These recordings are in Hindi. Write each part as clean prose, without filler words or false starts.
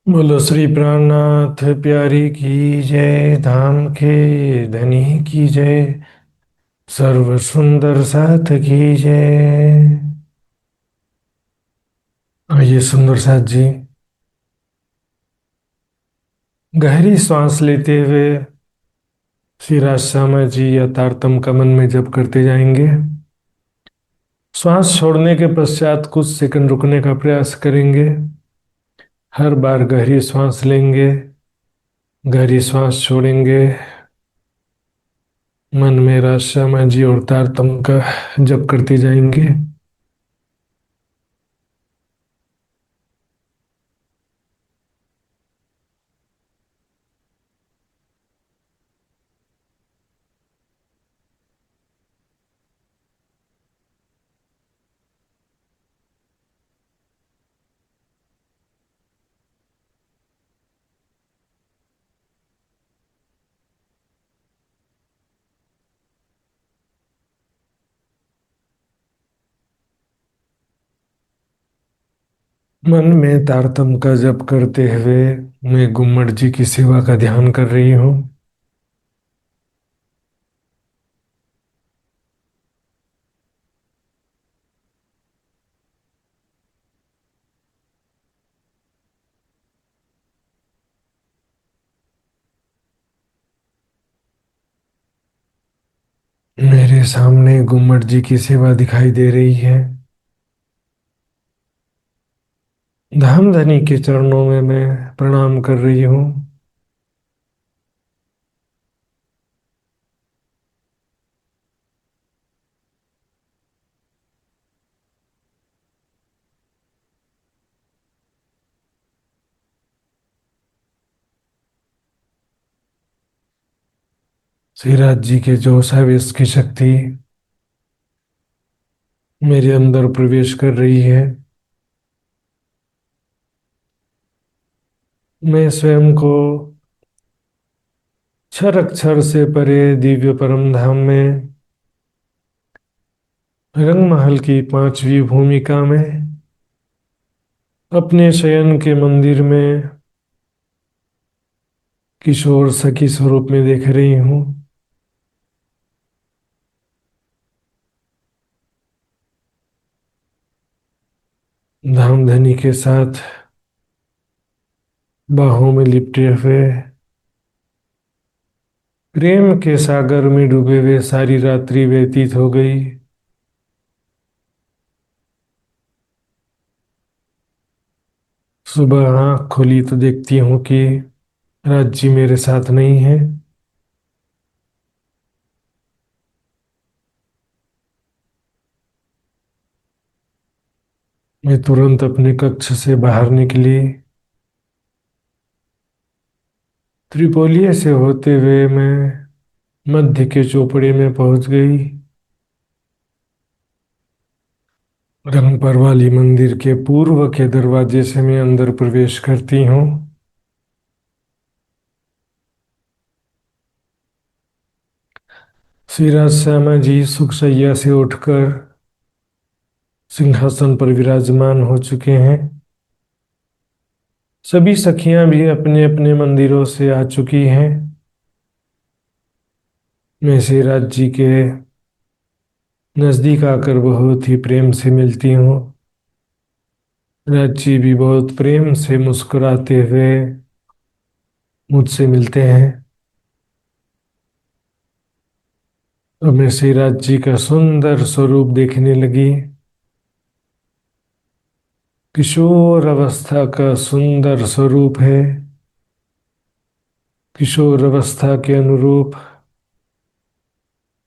बोलो श्री प्राणनाथ प्यारी की जय। धाम के धनी की जय। सर्व सुंदर साथ की जय। आइए सुंदर साथ जी, गहरी सांस लेते हुए श्री राजश्यामा जी या तारतम का मन में जप करते जाएंगे। श्वास छोड़ने के पश्चात कुछ सेकंड रुकने का प्रयास करेंगे। हर बार गहरी सांस लेंगे, गहरी सांस छोड़ेंगे, मन में राजश्यामा जी और तारतम का जप करते जाएंगे। मन में तारतम का जप करते हुए मैं गुम्मट जी की सेवा का ध्यान कर रही हूँ। मेरे सामने गुम्मट जी की सेवा दिखाई दे रही है। धामधनी के चरणों में मैं प्रणाम कर रही हूँ। श्रीराज जी के जोश आवेश की शक्ति मेरे अंदर प्रवेश कर रही है। मैं स्वयं को क्षर अक्षर से परे दिव्य परम धाम में रंगमहल की पांचवी भूमिका में अपने शयन के मंदिर में किशोर सखी स्वरूप में देख रही हूँ। धामधनी के साथ बाहों में लिपटे हुए प्रेम के सागर में डूबे हुए सारी रात्रि व्यतीत हो गई। सुबह आँख खुली तो देखती हूँ कि राज जी मेरे साथ नहीं है। मैं तुरंत अपने कक्ष से बाहर निकली। त्रिपोलिये से होते हुए मैं मध्य के चौपड़े में पहुंच गई। रंगपर वाली मंदिर के पूर्व के दरवाजे से मैं अंदर प्रवेश करती हूँ। श्री राज श्यामा जी सुखशैया से उठकर सिंहासन पर विराजमान हो चुके हैं। सभी सखियां भी अपने अपने मंदिरों से आ चुकी हैं। मैं श्री राज जी के नजदीक आकर बहुत ही प्रेम से मिलती हूँ। राज जी भी बहुत प्रेम से मुस्कुराते हुए मुझसे मिलते हैं। और मैं श्री राज जी का सुंदर स्वरूप देखने लगी। किशोर अवस्था का सुंदर स्वरूप है। किशोर अवस्था के अनुरूप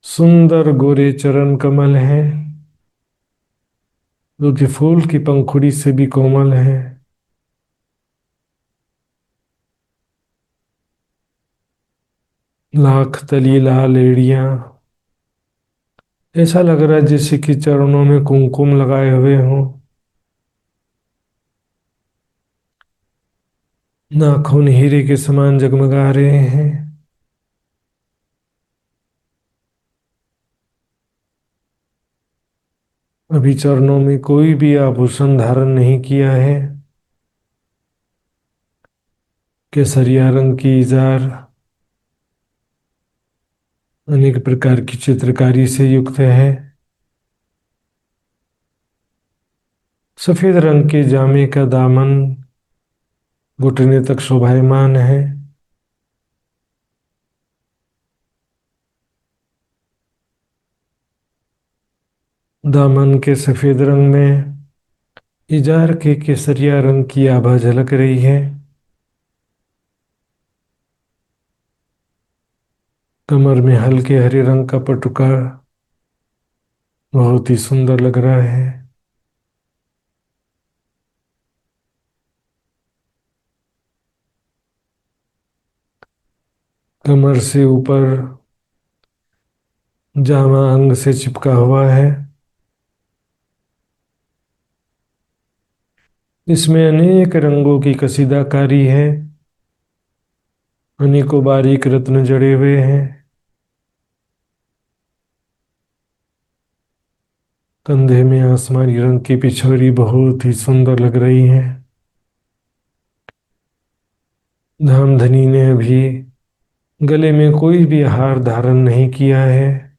सुंदर गोरे चरण कमल हैं, जो कि फूल की पंखुड़ी से भी कोमल है। लाख तली लाल एड़ियां, ऐसा लग रहा है जैसे कि चरणों में कुमकुम लगाए हुए हों। नाखून हीरे के समान जगमगा रहे हैं। अभी चरणों में कोई भी आभूषण धारण नहीं किया है। केसरिया रंग की इजार अनेक प्रकार की चित्रकारी से युक्त है। सफेद रंग के जामे का दामन घुटने तक शोभायमान है। दामन के सफेद रंग में इजार के केसरिया रंग की आभा झलक रही है। कमर में हल्के हरे रंग का पटुका बहुत ही सुंदर लग रहा है। कमर से ऊपर जामा अंग से चिपका हुआ है। इसमें अनेक रंगों की कसीदाकारी है। अनेकों बारीक रत्न जड़े हुए हैं। कंधे में आसमानी रंग की पिछोरी बहुत ही सुंदर लग रही है। धामधनी ने अभी गले में कोई भी हार धारण नहीं किया है।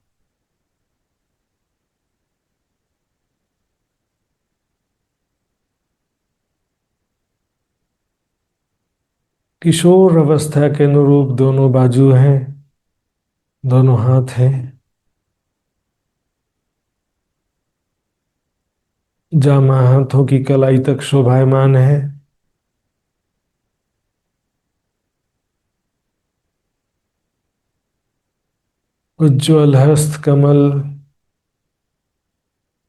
किशोर अवस्था के अनुरूप दोनों बाजू हैं, दोनों हाथ हैं। जामा हाथों की कलाई तक शोभायमान है। उज्ज्वल हस्त कमल,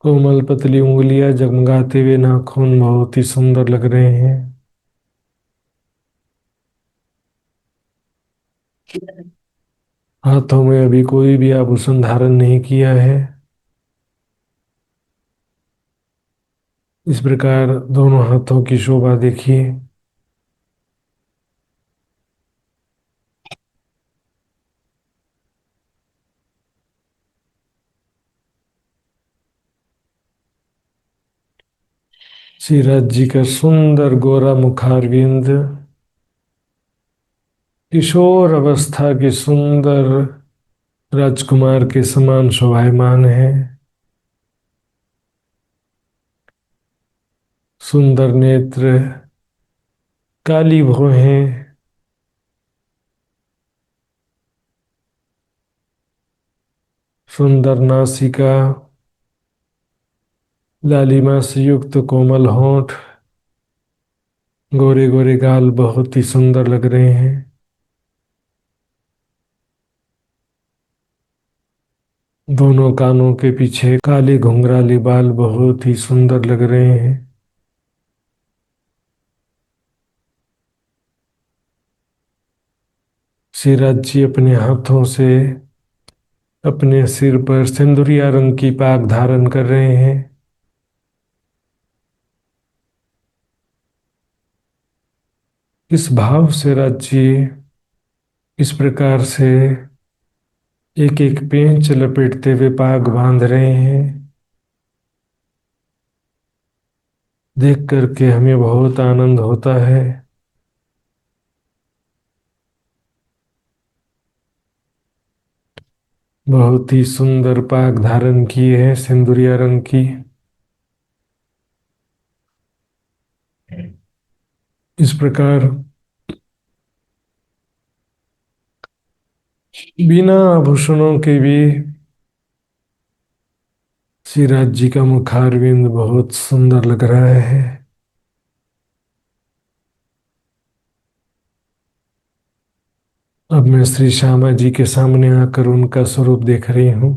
कोमल पतली उंगलियां, जगमगाते हुए नाखून बहुत ही सुंदर लग रहे हैं। हाथों में अभी कोई भी आभूषण धारण नहीं किया है। इस प्रकार दोनों हाथों की शोभा देखिए। श्रीराज जी का सुंदर गोरा मुखारविंद किशोर अवस्था के सुंदर राजकुमार के समान शोभायमान है। सुंदर नेत्र, काली भौहें, सुंदर नासिका, लालिमा से युक्त कोमल होंठ, गोरे गोरे गाल बहुत ही सुंदर लग रहे हैं। दोनों कानों के पीछे काले घुंघराले बाल बहुत ही सुंदर लग रहे हैं। श्रीराज जी अपने हाथों से अपने सिर पर सिंदूरिया रंग की पाग धारण कर रहे हैं। इस भाव से राज्य इस प्रकार से एक एक पेंच लपेटते हुए पाग बांध रहे हैं। देख करके हमें बहुत आनंद होता है। बहुत ही सुंदर पाग धारण की है सिंदूरिया रंग की। इस प्रकार बिना आभूषणों के भी श्रीराज जी का मुखारविंद बहुत सुंदर लग रहा है। अब मैं श्री श्यामा जी के सामने आकर उनका स्वरूप देख रही हूँ।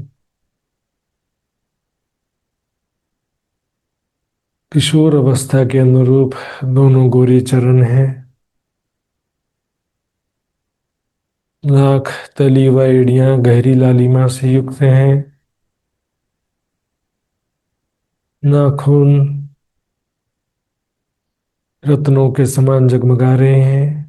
किशोर अवस्था के अनुरूप दोनों गोरे चरण हैं। नाक, तली व एड़ियां गहरी लालिमा से युक्त हैं। नाखून रत्नों के समान जगमगा रहे हैं।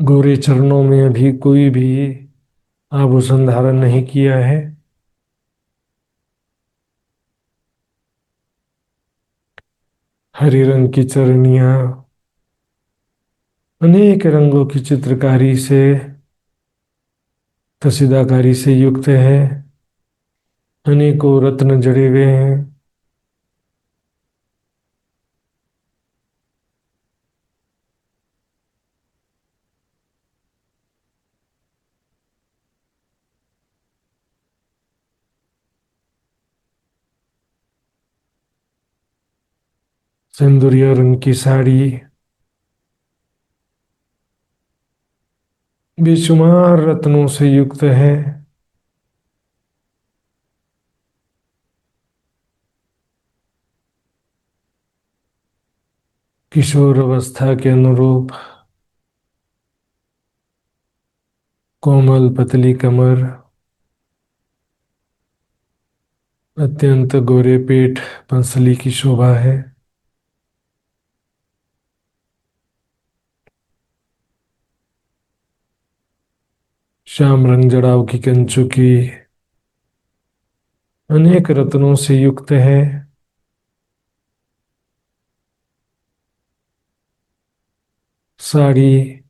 गोरे चरणों में अभी कोई भी आभूषण धारण नहीं किया है। हरे रंग की चरनियां अनेक रंगों की चित्रकारी से, कशीदाकारी से युक्त है। अनेकों रत्न जड़े हुए हैं। सिंदूरिया रंग की साड़ी बेशुमार रत्नों से युक्त है। किशोर अवस्था के अनुरूप कोमल पतली कमर, अत्यंत गोरे पेट, पंसली की शोभा है। श्याम रंग जड़ाव की कंचुकी अनेक रत्नों से युक्त है। साड़ी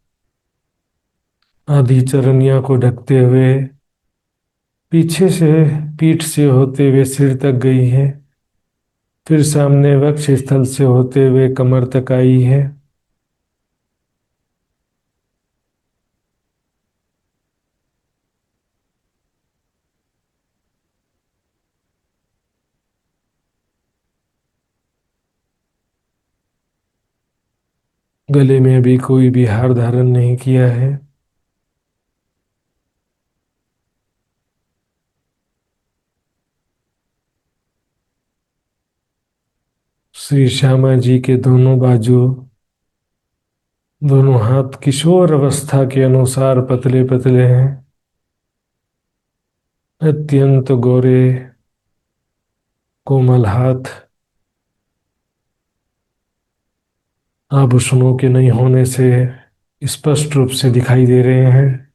आधी चरनिया को ढकते हुए पीछे से, पीठ से होते हुए सिर तक गई है। फिर सामने वक्ष स्थल से होते हुए कमर तक आई है। गले में अभी कोई भी हार धारण नहीं किया है। श्री श्यामा जी के दोनों बाजू, दोनों हाथ किशोर अवस्था के अनुसार पतले पतले हैं। अत्यंत गोरे कोमल हाथ आभूषणों के नहीं होने से स्पष्ट रूप से दिखाई दे रहे हैं।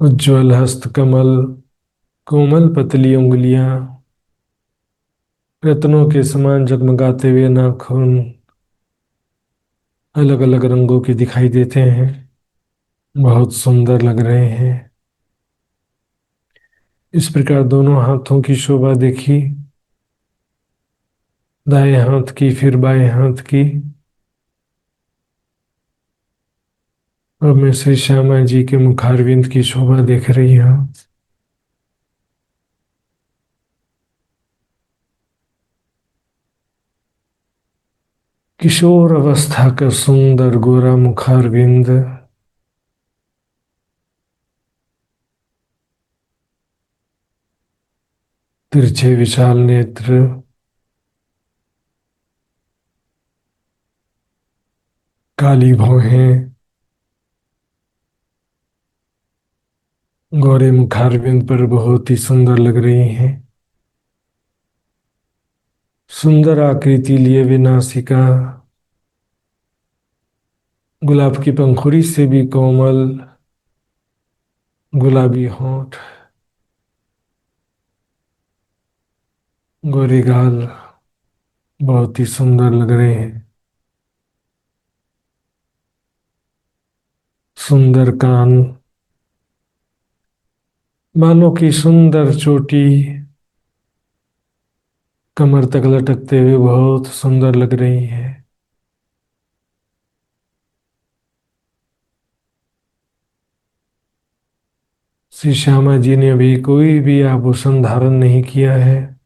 उज्ज्वल हस्त कमल, कोमल पतली उंगलियां, रत्नों के समान जगमगाते हुए नाखून अलग अलग रंगों के दिखाई देते हैं। बहुत सुंदर लग रहे हैं। इस प्रकार दोनों हाथों की शोभा देखी, दाएं हाथ की फिर बाएं हाथ की। अब मैं श्री श्यामा जी के मुखारविंद की शोभा देख रही हूँ। किशोर अवस्था का सुंदर गोरा मुखारविंद, तिरछे विशाल नेत्र, काली भौहें, गोरे मुखारविंद पर बहुत ही सुंदर लग रही हैं। सुंदर आकृति लिए हुए नासिका, गुलाब की पंखुड़ी से भी कोमल गुलाबी होंठ, गोरे गाल बहुत ही सुंदर लग रहे हैं। सुंदर कान, बालों की सुंदर चोटी कमर तक लटकते हुए बहुत सुंदर लग रही है। श्री श्यामा जी ने अभी कोई भी आभूषण धारण नहीं किया है।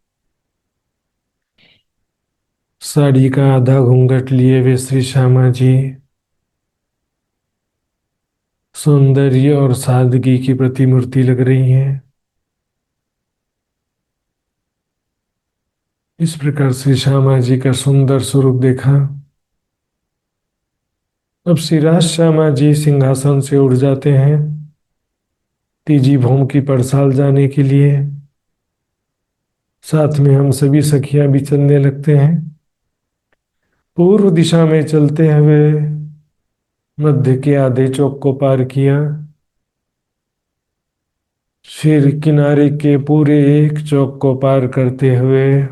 साड़ी का आधा घूंघट लिए हुए श्री श्यामा जी सौंदर्य और सादगी की प्रतिमूर्ति लग रही हैं। इस प्रकार श्री श्यामा जी का सुंदर स्वरूप देखा। अब श्री राज श्यामा जी सिंहासन से उठ जाते हैं तीजी भूम की परसाल जाने के लिए। साथ में हम सभी सखियां भी चलने लगते हैं। पूर्व दिशा में चलते हुए मध्य के आधे चौक को पार किया। फिर किनारे के पूरे एक चौक को पार करते हुए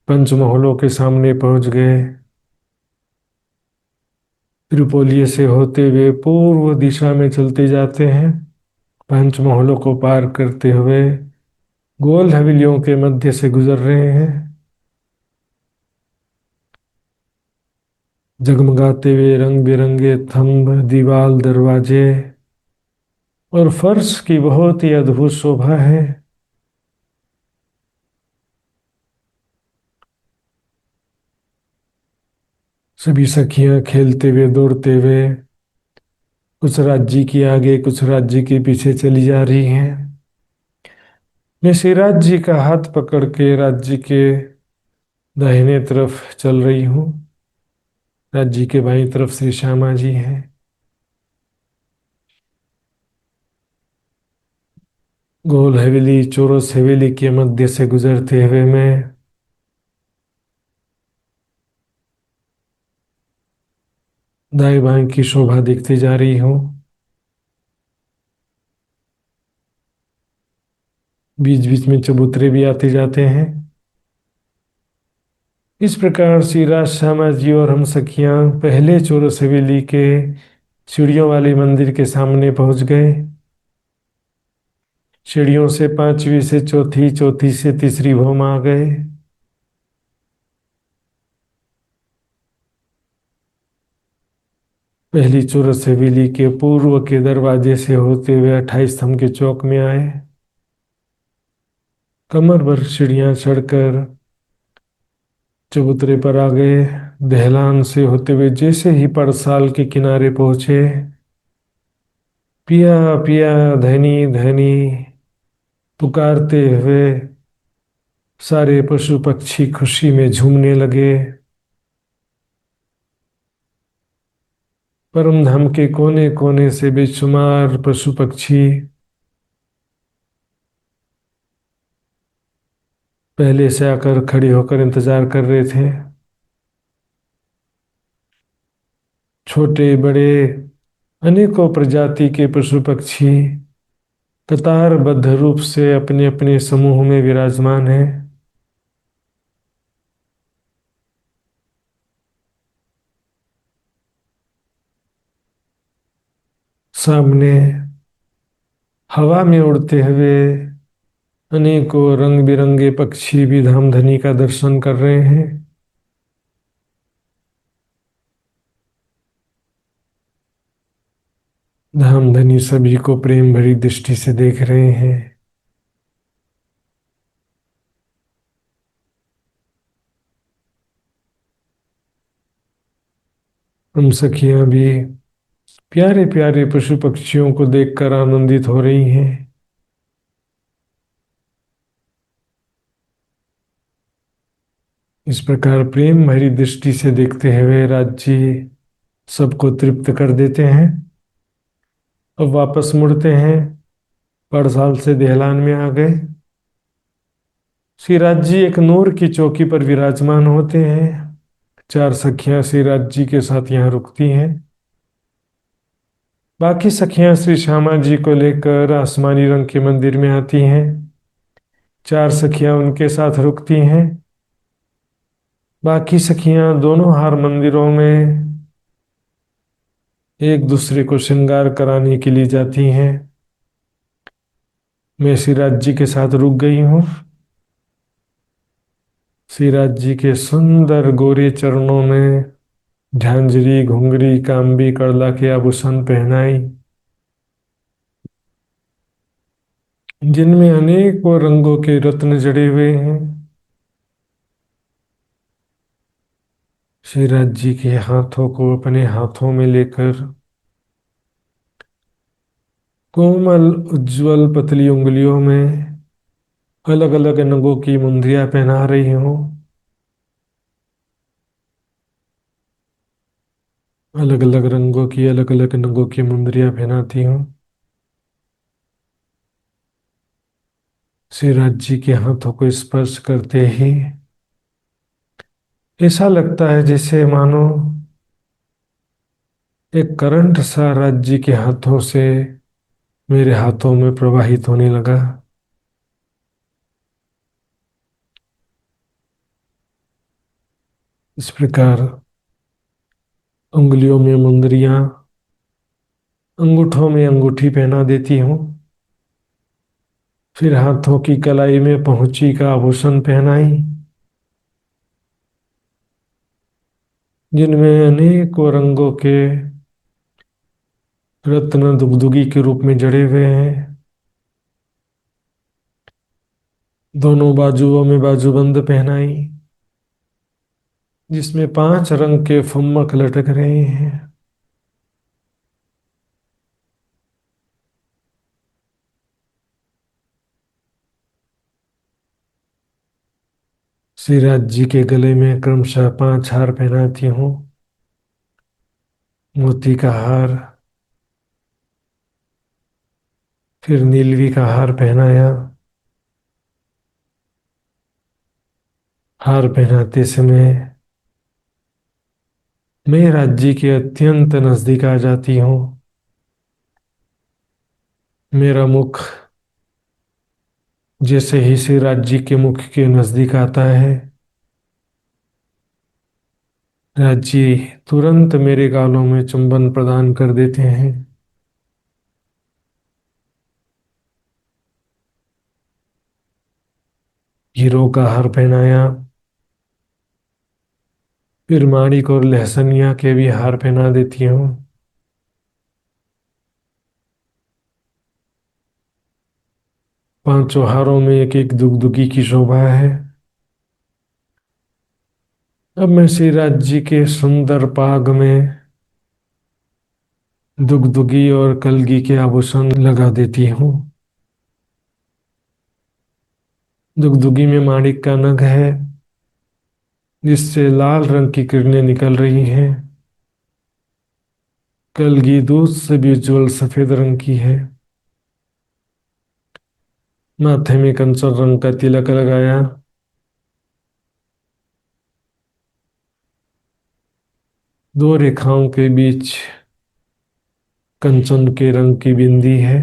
पंचमहलों के सामने पहुंच गए। त्रिपोलिये से होते हुए पूर्व दिशा में चलते जाते हैं। पंचमहलों को पार करते हुए गोल हवेलियों के मध्य से गुजर रहे हैं। जगमगाते हुए रंग बिरंगे थंब, दीवाल, दरवाजे और फर्श की बहुत ही अद्भुत शोभा है। सभी सखियां खेलते हुए दौड़ते हुए कुछ राज्य की आगे कुछ राज्य के पीछे चली जा रही हैं। मैं श्रीराज जी का हाथ पकड़ के राज्य के दाहिने तरफ चल रही हूँ। राज्य के बाईं तरफ श्री श्यामा जी हैं। गोल हवेली, चौरस हवेली के मध्य से गुजरते हुए मैं दाएं बाएं की शोभा देखती जा रही हूँ। बीच बीच में चबूतरे भी आते जाते हैं। इस प्रकार श्री राज श्यामा जी और हम सखियां पहले चौरस हवेली के सीढ़ियों वाले मंदिर के सामने पहुंच गए। सीढ़ियों से पांचवी से चौथी, चौथी से तीसरी भौम आ गए। पहली चौरस हवेली के पूर्व के दरवाजे से होते हुए 28 स्तंभ के चौक में आए। कमर भर सीढ़ियां चढ़कर चबूतरे पर आ गए। दहलान से होते हुए जैसे ही पड़साल के किनारे पहुंचे, पिया पिया धनी धनी पुकारते हुए सारे पशु पक्षी खुशी में झूमने लगे। परम धाम के कोने कोने से बेशुमार पशु पक्षी पहले से आकर खड़े होकर इंतजार कर रहे थे। छोटे बड़े अनेकों प्रजाति के पशु पक्षी कतारबद्ध रूप से अपने अपने समूह में विराजमान हैं। सामने हवा में उड़ते हुए अनेकों रंग बिरंगे पक्षी भी धामधनी का दर्शन कर रहे हैं। धामधनी सभी को प्रेम भरी दृष्टि से देख रहे हैं। हम सखियां भी प्यारे प्यारे पशु पक्षियों को देखकर आनंदित हो रही हैं। इस प्रकार प्रेम भरी दृष्टि से देखते हुए राज्य सबको तृप्त कर देते हैं। अब वापस मुड़ते हैं। पड़साल से देहलान में आ गए। श्रीराज जी एक नूर की चौकी पर विराजमान होते हैं। चार सखियां श्रीराज जी के साथ यहाँ रुकती हैं। बाकी सखियां श्री श्यामा जी को लेकर आसमानी रंग के मंदिर में आती हैं। चार सखियां उनके साथ रुकती हैं। बाकी सखियां दोनों हार मंदिरों में एक दूसरे को श्रृंगार कराने के लिए जाती हैं। मैं श्रीराज जी के साथ रुक गई हूँ। श्रीराज जी के सुंदर गोरे चरणों में झांझरी, घुंघरी, कांबी, कड़ला के आभूषण पहनाई, जिनमें अनेकों रंगों के रत्न जड़े हुए हैं। श्रीराज जी के हाथों को अपने हाथों में लेकर कोमल उज्जवल पतली उंगलियों में अलग अलग रंगों की मुंदरियां पहना रही हूँ। अलग अलग रंगों की अलग अलग रंगों की मुंदरियां पहनाती हूँ। श्रीराज जी के हाथों को स्पर्श करते ही ऐसा लगता है जैसे मानो एक करंट सा राज्य के हाथों से मेरे हाथों में प्रवाहित होने लगा। इस प्रकार उंगलियों में मुंदरियां, अंगूठों में अंगूठी पहना देती हूँ, फिर हाथों की कलाई में पहुंची का आभूषण पहनाई, जिनमें अनेकों रंगों के रत्न दुगदुगी के रूप में जड़े हुए हैं। दोनों बाजुओं में बाजूबंद पहनाई, जिसमें 5 रंग के फुम्मक लटक रहे हैं। श्रीराज जी के गले में क्रमशः 5 हार पहनाती हूँ। मोती का हार, फिर नीलवी का हार पहनाया। हार पहनाते समय मैं राज्य के अत्यंत नजदीक आ जाती हूँ। मेरा मुख जैसे ही श्री राज्य के मुख के नजदीक आता है, राज्य तुरंत मेरे गालों में चुंबन प्रदान कर देते हैं। हीरो का हार पहनाया, फिर माणिक और लहसनिया के भी हार पहना देती हूँ। पांचों हारों में एक एक दुगदुगी की शोभा है। अब मैं श्री राज्य के सुंदर पाग में दुगदुगी और कलगी के आभूषण लगा देती हूँ। दुगदुगी में माणिक का नग है, जिससे लाल रंग की किरणें निकल रही हैं। कलगी दूध से भी उज्जवल सफेद रंग की है। माथे में कंचन रंग का तिलक लगाया। दो रेखाओं के बीच कंचन के रंग की बिंदी है।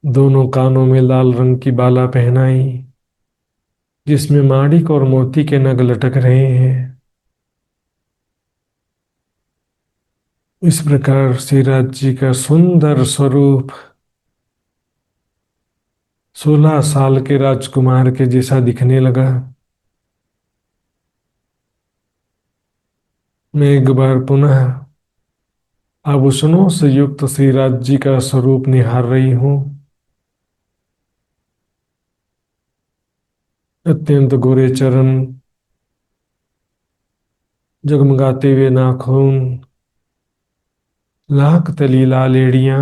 दोनों कानों में लाल रंग की बाला पहनाई, जिसमें माणिक और मोती के नग लटक रहे हैं। इस प्रकार श्री राज्य का सुंदर स्वरूप 16 साल के राजकुमार के जैसा दिखने लगा। मैं एक बार पुनः आभूषणों से युक्त श्री राज्य का स्वरूप निहार रही हूँ। अत्यंत गोरे चरण, जगमगाते हुए नाखून, लाख तली लाल एड़ियां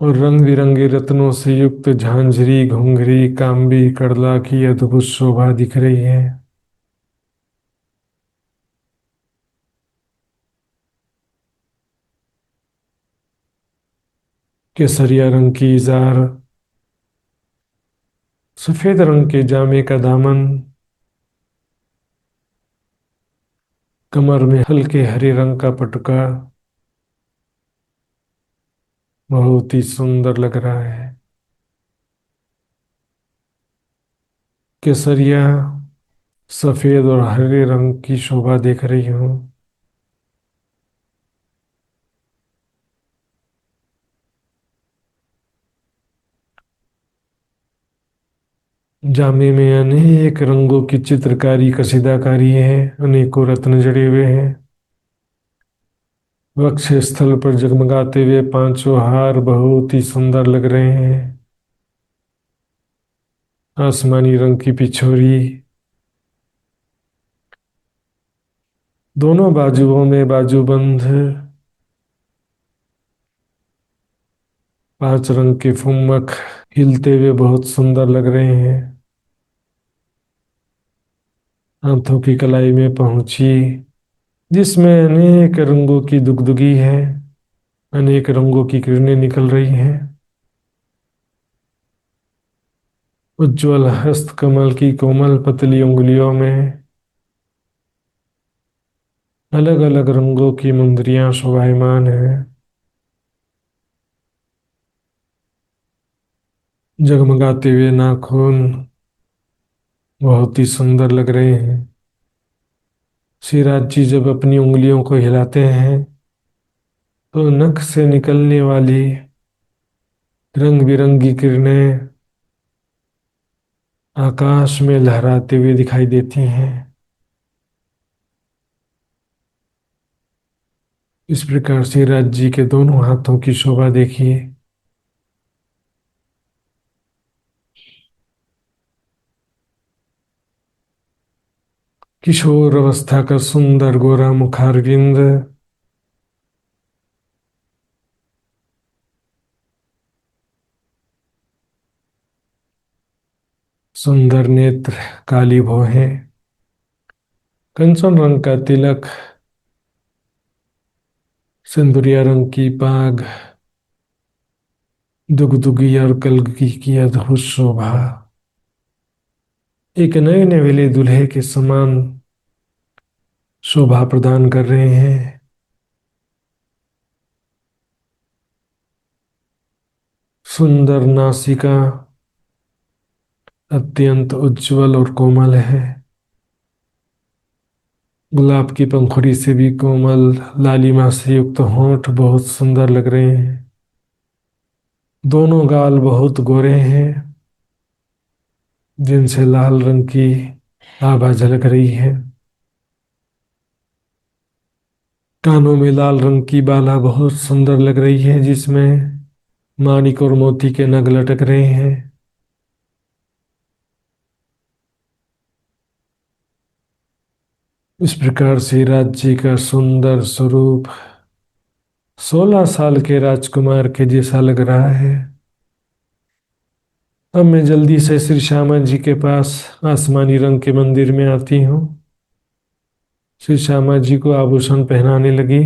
और रंग बिरंगे रत्नों से युक्त झांझरी, घुंघरी, कांबी, कड़ला की अद्भुत शोभा दिख रही है। केसरिया रंग की इजार, सफेद रंग के जामे का दामन, कमर में हल्के हरे रंग का पटुका बहुत ही सुंदर लग रहा है। केसरिया, सफेद और हरे रंग की शोभा देख रही हूँ। जामे में अनेक रंगों की चित्रकारी, कशीदाकारी है। अनेकों रत्न जड़े हुए हैं। वक्ष स्थल पर जगमगाते हुए 5 हार बहुत ही सुंदर लग रहे हैं। आसमानी रंग की पिछोरी, दोनों बाजुओं में बाजूबंद, 5 रंग के फुम्मक हिलते हुए बहुत सुंदर लग रहे हैं। हाथों की कलाई में पहुंची, जिसमें अनेक रंगों की दुगदुगी है। अनेक रंगों की किरणें निकल रही हैं। उज्ज्वल हस्त कमल की कोमल पतली उंगलियों में अलग अलग रंगों की मुंदरियां शोभायमान हैं। जगमगाते हुए नाखून बहुत ही सुंदर लग रहे हैं। सिराज जी जब अपनी उंगलियों को हिलाते हैं तो नख से निकलने वाली रंग बिरंगी किरणें आकाश में लहराते हुए दिखाई देती हैं। इस प्रकार से राज जी के दोनों हाथों की शोभा देखिए। किशोर अवस्था का सुंदर गोरा मुखारविंद, सुंदर नेत्र, काली भौहें, कंचन रंग का तिलक, सिंदूरिया रंग की पाग, दुगदुगी और कलगी की अद्भुत शोभा एक नए नवेले दूल्हे के समान शोभा प्रदान कर रहे हैं। सुंदर नासिका अत्यंत उज्जवल और कोमल है। गुलाब की पंखुड़ी से भी कोमल लालिमा से युक्त होंठ बहुत सुंदर लग रहे हैं। दोनों गाल बहुत गोरे हैं जिनसे लाल रंग की आभा झलक रही है। कानों में लाल रंग की बाला बहुत सुंदर लग रही है जिसमें माणिक और मोती के नग लटक रहे हैं। इस प्रकार से राज्य का सुंदर स्वरूप 16 साल के राजकुमार के जैसा लग रहा है। अब मैं जल्दी से श्री श्यामा जी के पास आसमानी रंग के मंदिर में आती हूँ। श्री श्यामा जी को आभूषण पहनाने लगी।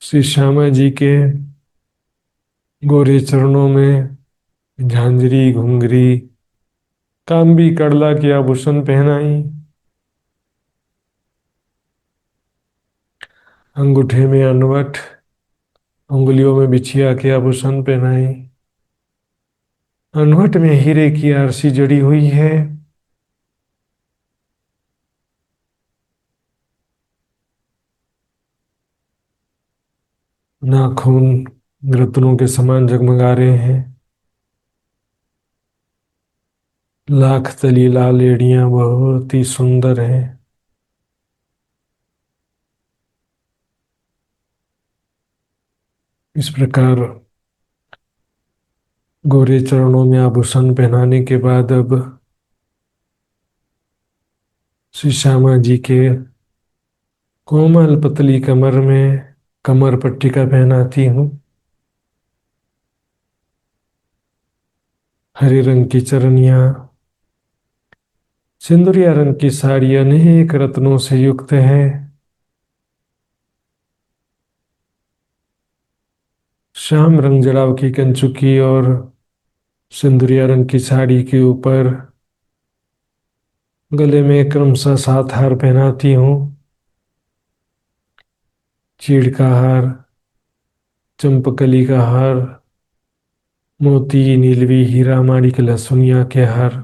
श्री श्यामा जी के गोरे चरणों में झांझरी घुंघरी कांबी कड़ला के आभूषण पहनाई। अंगूठे में अनवट, उंगलियों में बिछिया के आभूषण पहनाई। अनवट में हीरे की आरसी जड़ी हुई है। नाखून रत्नों के समान जगमगा रहे हैं। लाख तली लाल एड़ियां बहुत ही सुंदर हैं। इस प्रकार गोरे चरणों में आभूषण पहनाने के बाद अब श्री श्यामा जी के कोमल पतली कमर में कमर पट्टिका पहनाती हूँ। हरे रंग की चरनियां, सिंदूरिया रंग की साड़ी अनेक रत्नों से युक्त है। श्याम रंग जड़ाव की कंचुकी और सिंदूरिया रंग की साड़ी के ऊपर गले में क्रमशः 7 हार पहनाती हूँ। चीड़ का हार, चंपकली का हार, मोती, नीलवी, हीरा, माणिक, लहसुनिया के हार।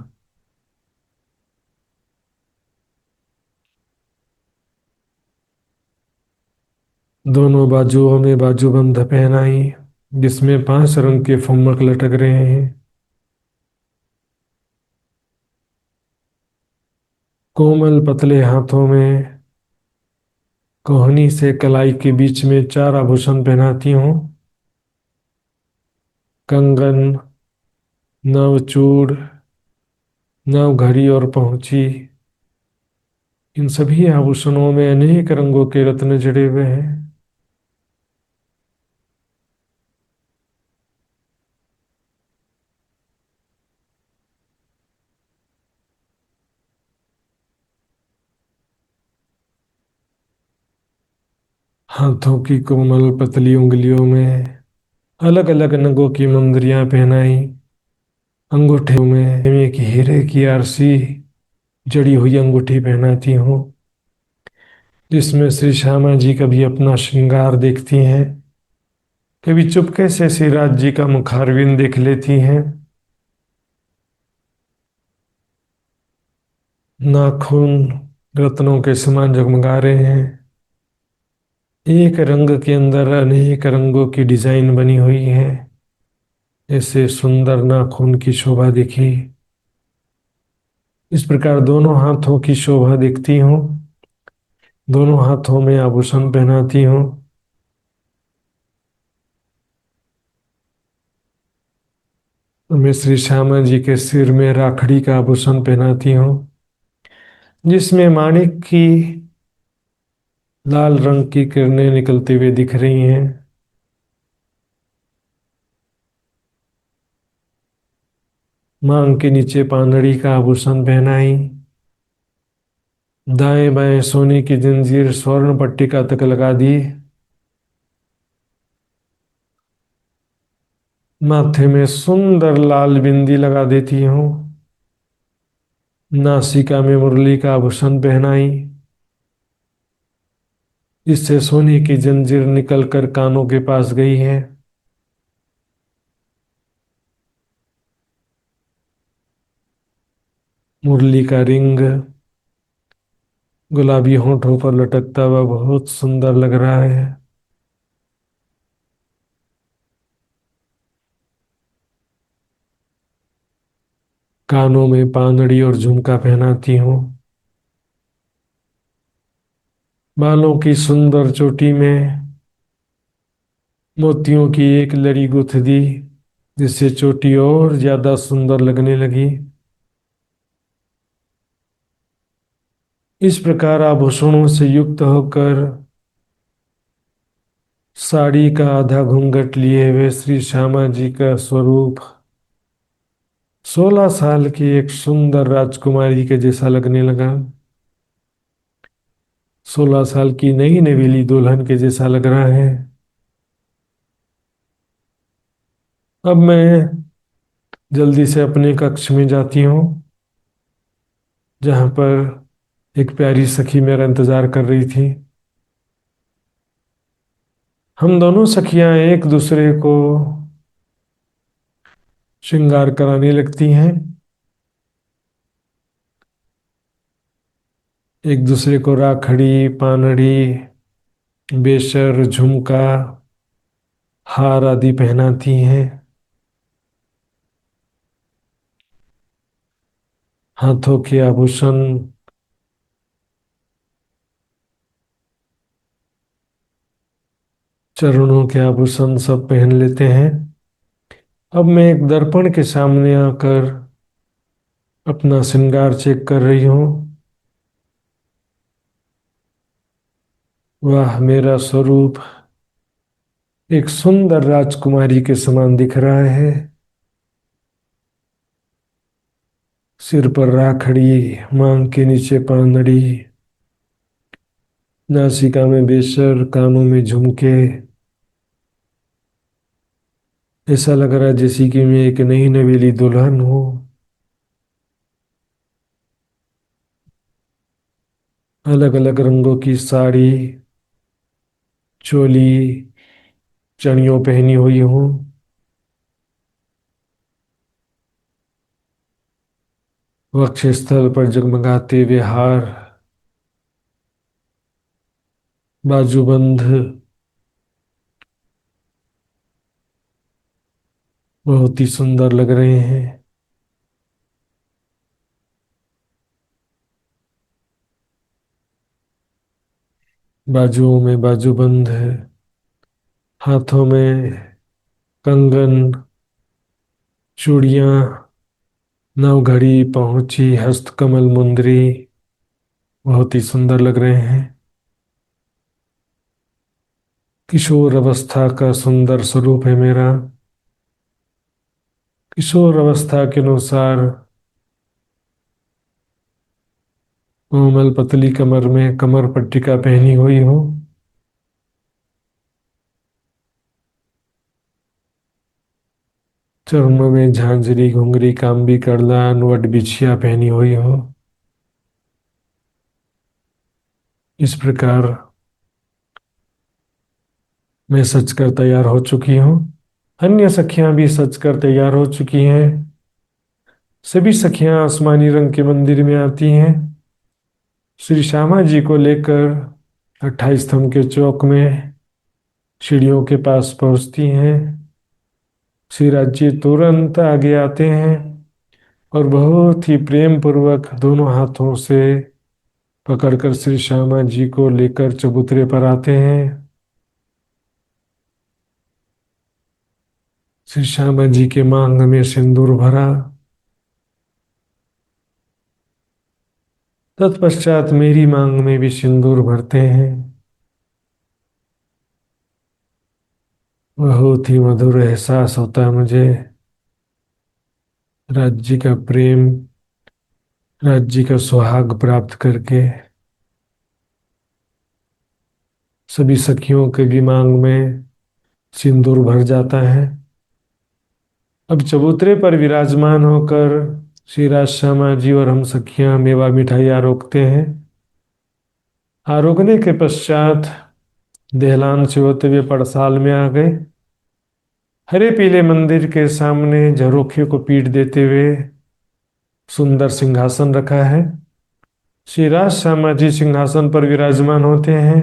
दोनों बाजुओं में बाजूबंद पहनाई जिसमें 5 रंग के फुम्मक लटक रहे हैं। कोमल पतले हाथों में कोहनी से कलाई के बीच में 4 आभूषण पहनाती हूँ। कंगन, नवचूड़, नवघड़ी और पहुंची। इन सभी आभूषणों में अनेक रंगों के रत्न जड़े हुए हैं। हाथों की कोमल पतली उंगलियों में अलग अलग रंगों की मुंदरियां पहनाई। अंगूठे में एक हीरे की आरसी जड़ी हुई अंगूठी पहनाती हूँ, जिसमें श्री श्यामा जी कभी अपना श्रृंगार देखती हैं, कभी चुपके से श्रीराज जी का मुखारविंद देख लेती हैं। नाखून रत्नों के समान जगमगा रहे हैं। एक रंग के अंदर अनेक रंगों की डिजाइन बनी हुई है। ऐसे सुंदर नाखून की शोभा देखी। इस प्रकार दोनों हाथों की शोभा देखती हूँ, दोनों हाथों में आभूषण पहनाती हूँ। मैं श्री श्यामा जी के सिर में राखड़ी का आभूषण पहनाती हूँ, जिसमें माणिक की लाल रंग की किरणें निकलती हुई दिख रही हैं। मांग के नीचे पानड़ी का आभूषण पहनाई। दाएं बाएं सोने की जंजीर स्वर्ण पट्टिका तक लगा दी। माथे में सुंदर लाल बिंदी लगा देती हूँ। नासिका में मुरली का आभूषण पहनाई। इससे सोने की जंजीर निकलकर कानों के पास गई है। मुरली का रिंग गुलाबी होठों पर लटकता हुआ बहुत सुंदर लग रहा है। कानों में पानड़ी और झुमका पहनाती हूँ। बालों की सुंदर चोटी में मोतियों की एक लड़ी गुथ दी, जिससे चोटी और ज्यादा सुंदर लगने लगी। इस प्रकार आभूषणों से युक्त होकर साड़ी का आधा घूंघट लिए हुए श्री श्यामा जी का स्वरूप 16 साल की एक सुंदर राजकुमारी के जैसा लगने लगा। 16 साल की नई नवेली दुल्हन के जैसा लग रहा है। अब मैं जल्दी से अपने कक्ष में जाती हूँ, जहाँ पर एक प्यारी सखी मेरा इंतजार कर रही थी। हम दोनों सखियां एक दूसरे को श्रृंगार कराने लगती हैं। एक दूसरे को राखड़ी, पानड़ी, बेशर, झुमका, हार आदि पहनाती हैं। हाथों के आभूषण, चरणों के आभूषण सब पहन लेते हैं। अब मैं एक दर्पण के सामने आकर अपना श्रृंगार चेक कर रही हूँ। वह मेरा स्वरूप एक सुंदर राजकुमारी के समान दिख रहा है। सिर पर राखड़ी, मांग के नीचे पानड़ी, नासिका में बेसर, कानों में झुमके। ऐसा लग रहा है जैसे कि मैं एक नई नवेली दुल्हन हूँ। अलग अलग रंगों की साड़ी, चोली, चनियों पहनी हुई हूँ। वक्षस्थल पर जगमगाते हुए हार, बाजूबंद बहुत ही सुंदर लग रहे हैं। बाजुओं में बाजूबंद है, हाथों में कंगन, चूड़ियां, नवघड़ी, पहुंची, हस्तकमल, मुंदरी बहुत ही सुंदर लग रहे हैं। किशोर अवस्था का सुंदर स्वरूप है मेरा। किशोर अवस्था के अनुसार कोमल पतली कमर में कमर पट्टिका पहनी हुई हूँ। चरणों में झांझरी घुंघरी कांबी करदान वट बिछिया पहनी हुई हो। इस प्रकार मैं सजकर तैयार हो चुकी हूँ। अन्य सखियां भी सजकर तैयार हो चुकी हैं। सभी सखियां आसमानी रंग के मंदिर में आती हैं। श्री श्यामा जी को लेकर 28 स्तंभ के चौक में सीढ़ियों के पास पहुंचती हैं। श्री राज जी तुरंत आगे आते हैं और बहुत ही प्रेम पूर्वक दोनों हाथों से पकड़कर श्री श्यामा जी को लेकर चबूतरे पर आते हैं। श्री श्यामा जी के मांग में सिंदूर भरा। तत्पश्चात मेरी मांग में भी सिंदूर भरते हैं। बहुत ही मधुर एहसास होता है मुझे राज्य का प्रेम, राज्य का सुहाग प्राप्त करके। सभी सखियों के भी मांग में सिंदूर भर जाता है। अब चबूतरे पर विराजमान होकर श्री राज श्यामा जी और हम सखियां मेवा मिठाई आरोगते हैं। आरोगने के पश्चात देहलान से होते हुए पड़साल में आ गए। हरे पीले मंदिर के सामने झरोखे को पीट देते हुए सुंदर सिंहासन रखा है। श्री राज श्यामा जी सिंहासन पर विराजमान होते हैं।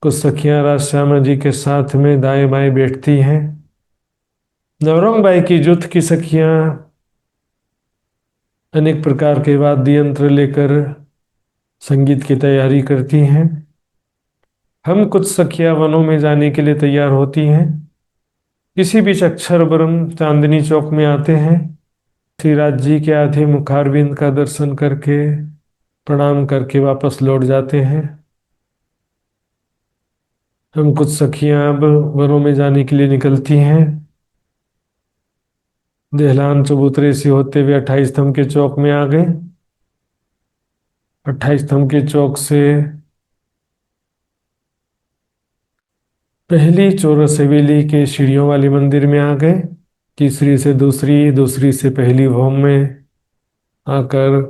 कुछ सखियां राज श्यामा जी के साथ में दाएं बाएं बैठती हैं। नवरंग बाई की जुट की सखियां अनेक प्रकार के वाद्य यंत्र लेकर संगीत की तैयारी करती हैं। हम कुछ सखियां वनों में जाने के लिए तैयार होती हैं। इसी बीच अक्षरब्रह्म चांदनी चौक में आते हैं। श्री राज जी के आधे मुखारविंद का दर्शन करके प्रणाम करके वापस लौट जाते हैं। हम कुछ सखियां अब वनों में जाने के लिए निकलती हैं। देहलान चबूतरे से होते हुए 28 स्तंभ के चौक में आ गए। 28 स्तंभ के चौक से पहली चौरस हवेली के सीढ़ियों वाले मंदिर में आ गए। तीसरी से दूसरी, दूसरी से पहली भौम में आकर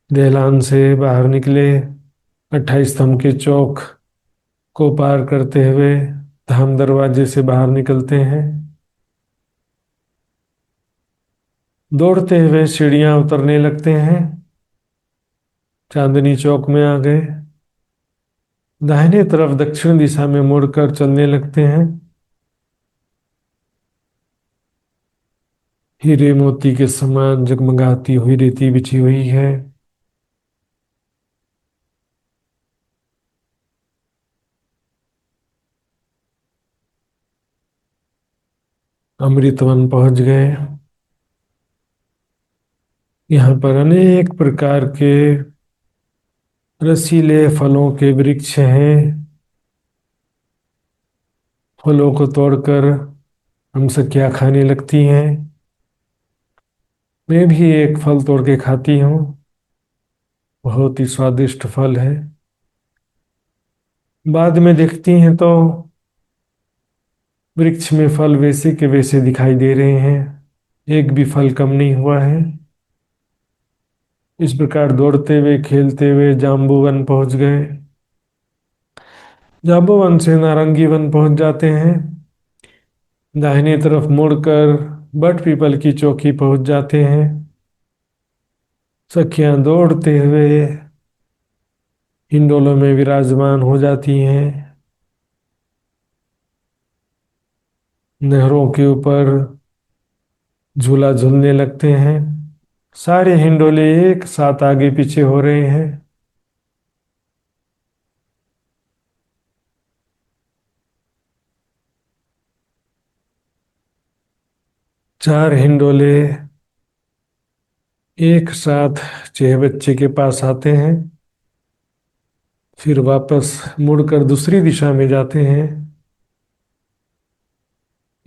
देहलान से बाहर निकले। 28 स्तंभ के चौक को पार करते हुए धाम दरवाजे से बाहर निकलते हैं। दौड़ते हुए सीढ़ियां उतरने लगते हैं। चांदनी चौक में आ गए। दाहिने तरफ दक्षिण दिशा में मुड़कर चलने लगते हैं। हीरे मोती के समान जगमगाती हुई रेती बिछी हुई है। अमृतवन पहुंच गए। यहाँ पर अनेक प्रकार के रसीले फलों के वृक्ष हैं। फलों को तोड़कर हम सखियां खाने लगती हैं। मैं भी एक फल तोड़ के खाती हूँ। बहुत ही स्वादिष्ट फल है। बाद में देखती हैं तो वृक्ष में फल वैसे के वैसे दिखाई दे रहे हैं। एक भी फल कम नहीं हुआ है। इस प्रकार दौड़ते हुए खेलते हुए जाम्बूवन पहुंच गए। जाम्बूवन से नारंगी वन पहुंच जाते हैं। दाहिने तरफ मुड़कर बट पीपल की चौकी पहुंच जाते हैं। सखियां दौड़ते हुए हिंडोलों में विराजमान हो जाती हैं। नहरों के ऊपर झूला झूलने लगते हैं। सारे हिंडोले एक साथ आगे पीछे हो रहे हैं। चार हिंडोले एक साथ चेह बच्चे के पास आते हैं। फिर वापस मुड़कर दूसरी दिशा में जाते हैं।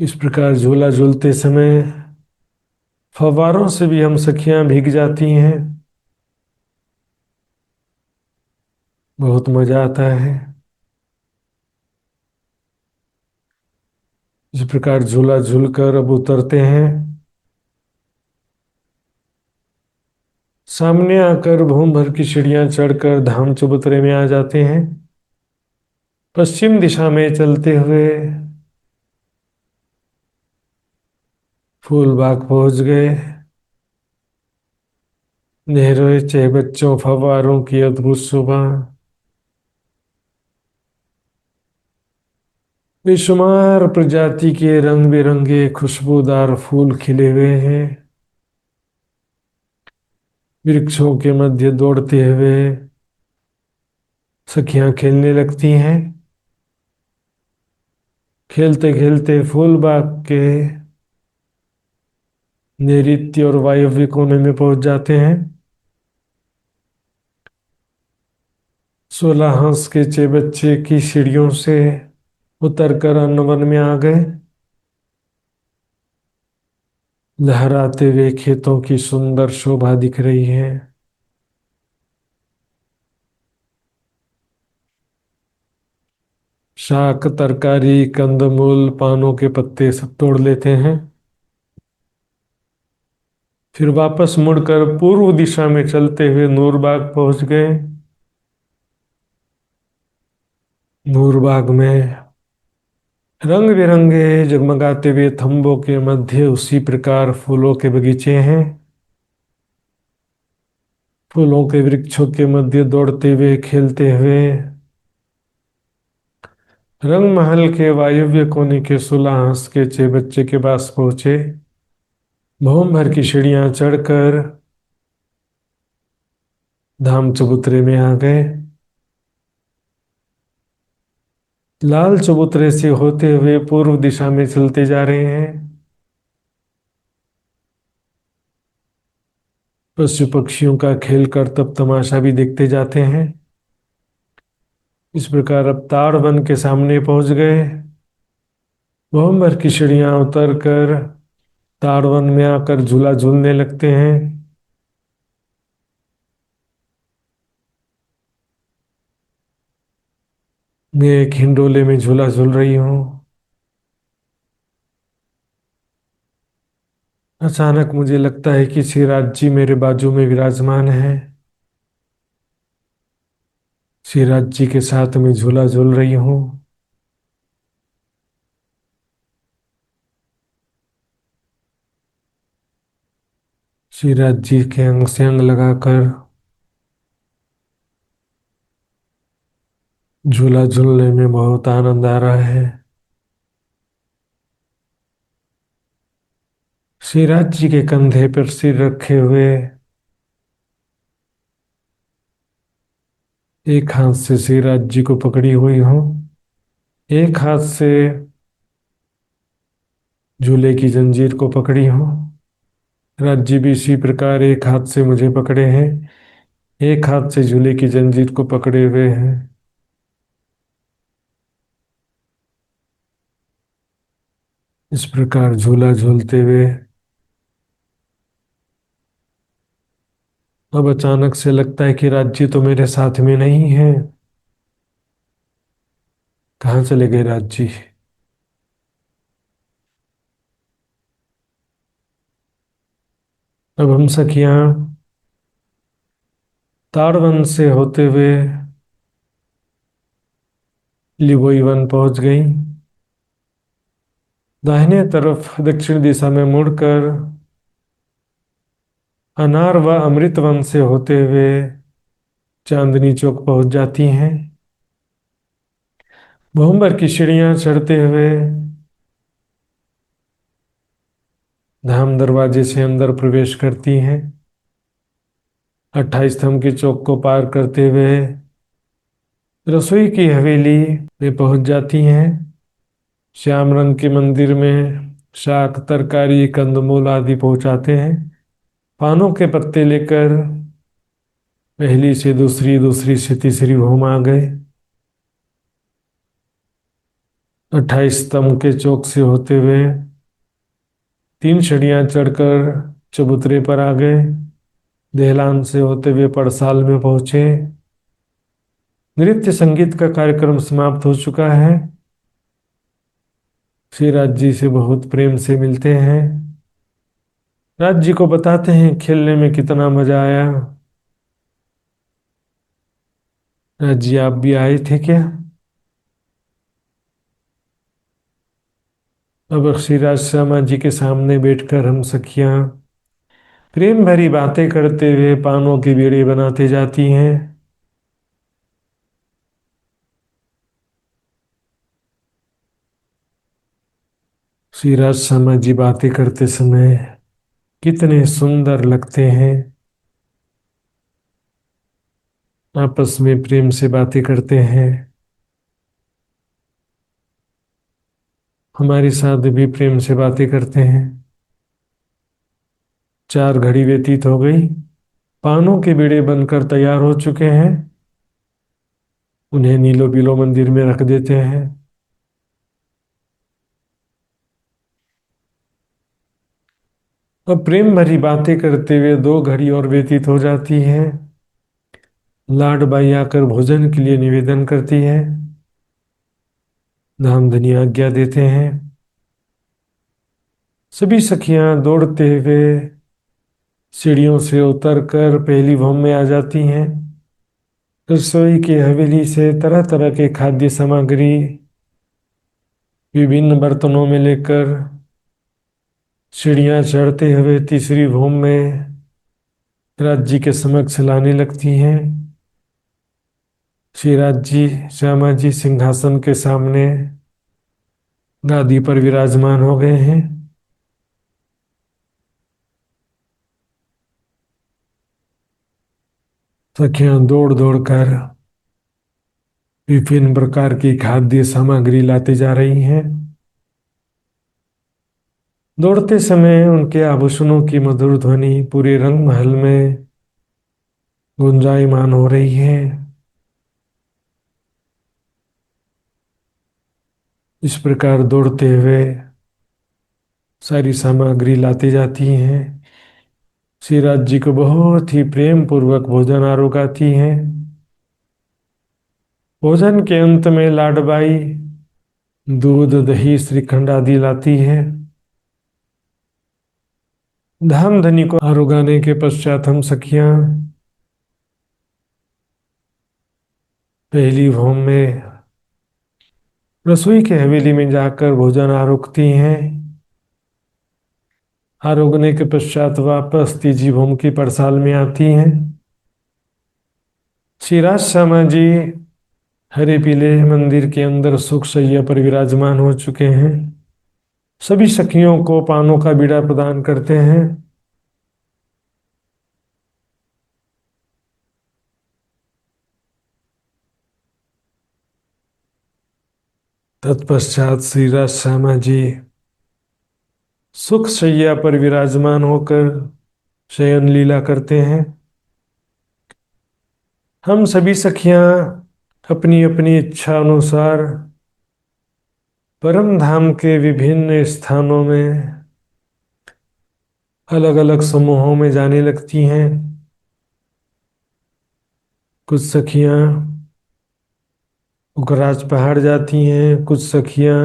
इस प्रकार झूला झूलते समय फव्वारों से भी हम सखियां भीग जाती हैं। बहुत मजा आता है। इस प्रकार झूला झूलकर अब उतरते हैं। सामने आकर भूम भर की सीढ़ियां चढ़कर धाम चबूतरे में आ जाते हैं। पश्चिम दिशा में चलते हुए फूलबाग पहुंच गए। नहरों चाहे बच्चों फव्वारों की अद्भुत सुबह, बेशुमार प्रजाति के रंग बिरंगे खुशबूदार फूल खिले हुए हैं। वृक्षों के मध्य दौड़ते हुए सखियां खेलने लगती हैं। खेलते खेलते फूलबाग के नैऋत्य और वायव्य कोने में पहुंच जाते हैं। 16 हंस के चे बच्चे की सीढ़ियों से उतरकर अन्नवन में आ गए। लहराते हुए खेतों की सुंदर शोभा दिख रही है। शाक तरकारी कंदमूल पानों के पत्ते सब तोड़ लेते हैं। फिर वापस मुड़कर पूर्व दिशा में चलते हुए नूरबाग पहुंच गए। नूरबाग में रंग बिरंगे जगमगाते हुए थंबों के मध्य उसी प्रकार फूलों के बगीचे हैं। फूलों के वृक्षों के मध्य दौड़ते हुए खेलते हुए रंग महल के वायव्य कोने के 16 हंस के चे बच्चे के पास पहुंचे। भूम भर की सीढ़ियां चढ़कर धाम चबूतरे में आ गए। लाल चबूतरे से होते हुए पूर्व दिशा में चलते जा रहे हैं। पशु पक्षियों का खेल कर तब तमाशा भी देखते जाते हैं। इस प्रकार अब ताड़ वन के सामने पहुंच गए। भूम भर की सीढ़ियां उतर कर ताड़ वन में आकर झूला झूलने लगते हैं। मैं एक हिंडोले में झूला झूल रही हूँ। अचानक मुझे लगता है कि सिराज जी मेरे बाजू में विराजमान है। सिराज जी के साथ मैं झूला झूल रही हूँ। सिराज जी के अंग से अंग लगाकर झूला झूलने में बहुत आनंद आ रहा है। सिराज जी के कंधे पर सिर रखे हुए एक हाथ से सिराज जी को पकड़ी हुई हूँ। एक हाथ से झूले की जंजीर को पकड़ी हूँ। राज्य भी इसी प्रकार एक हाथ से मुझे पकड़े हैं, एक हाथ से झूले की जंजीर को पकड़े हुए हैं। इस प्रकार झूला झूलते हुए अब अचानक से लगता है कि राज्य तो मेरे साथ में नहीं है। कहाँ चले गए राज्य? अब हम सखियां ताड़वन से होते हुए लिबोई वन पहुंच गई। दाहिने तरफ दक्षिण दिशा में मुड़कर अनार व अमृत वन से होते हुए चांदनी चौक पहुंच जाती हैं। भूमभर की सीढ़ियां चढ़ते हुए धाम दरवाजे से अंदर प्रवेश करती हैं। 28 स्तंभ के चौक को पार करते हुए रसोई की हवेली में पहुंच जाती हैं। श्याम रंग के मंदिर में शाक तरकारी कंदमूल आदि पहुंचाते हैं। पानों के पत्ते लेकर पहली से दूसरी, दूसरी से तीसरी होम आ गए। 28 स्तंभ के चौक से होते हुए 3 सीढ़ियां चढ़कर चबूतरे पर आ गए। देहलान से होते हुए पड़साल में पहुंचे। नृत्य संगीत का कार्यक्रम समाप्त हो चुका है। श्री राज जी से बहुत प्रेम से मिलते हैं। राज जी को बताते हैं खेलने में कितना मजा आया। राज जी आप भी आए थे क्या? अब श्रीराज श्यामा जी के सामने बैठकर हम सखियां प्रेम भरी बातें करते हुए पानों की बेड़ी बनाते जाती हैं। श्रीराज श्यामा जी बातें करते समय कितने सुंदर लगते हैं। आपस में प्रेम से बातें करते हैं। हमारे साथ भी प्रेम से बातें करते हैं। 4 घड़ी व्यतीत हो गई। पानों के बीड़े बनकर तैयार हो चुके हैं। उन्हें नीलो पीलो मंदिर में रख देते हैं। अब प्रेम भरी बातें करते हुए 2 घड़ी और व्यतीत हो जाती हैं। लाडबाई आकर भोजन के लिए निवेदन करती है। धामधनी आज्ञा देते हैं। सभी सखियां दौड़ते हुए सीढ़ियों से उतरकर पहली भौम में आ जाती हैं। रसोई की हवेली से तरह तरह के खाद्य सामग्री विभिन्न बर्तनों में लेकर सीढ़ियां चढ़ते हुए तीसरी भौम में राज जी के समक्ष लाने लगती हैं। श्री राज जी श्यामा जी सिंहासन के सामने गादी पर विराजमान हो गए हैं। सखियां दौड़ दौड़ कर विभिन्न प्रकार की खाद्य सामग्री लाते जा रही हैं। दौड़ते समय उनके आभूषणों की मधुर ध्वनि पूरे रंग महल में गुंजायमान हो रही है। इस प्रकार दौड़ते हुए सारी सामग्री लाती जाती हैं। श्रीराज जी को बहुत ही प्रेम पूर्वक भोजन आरोगाती हैं। भोजन के अंत में लाडबाई दूध दही श्रीखंड आदि लाती है। धामधनी को आरोगाने के पश्चात हम सखियां पहली भौम में रसोई के हवेली में जाकर भोजन आरोगती हैं। आरोगने के पश्चात वापस तीजी भौम की परसाल में आती हैं। श्रीराज श्यामा जी हरे पीले मंदिर के अंदर सुख शैया पर विराजमान हो चुके हैं। सभी सखियों को पानों का बीड़ा प्रदान करते हैं। तत्पश्चात श्रीराज श्यामा जी सुख शैया पर विराजमान होकर शयन लीला करते हैं। हम सभी सखियां अपनी अपनी इच्छा अनुसार परम धाम के विभिन्न स्थानों में अलग अलग समूहों में जाने लगती हैं। कुछ सखियां उगराज पहाड़ जाती हैं, कुछ सखियां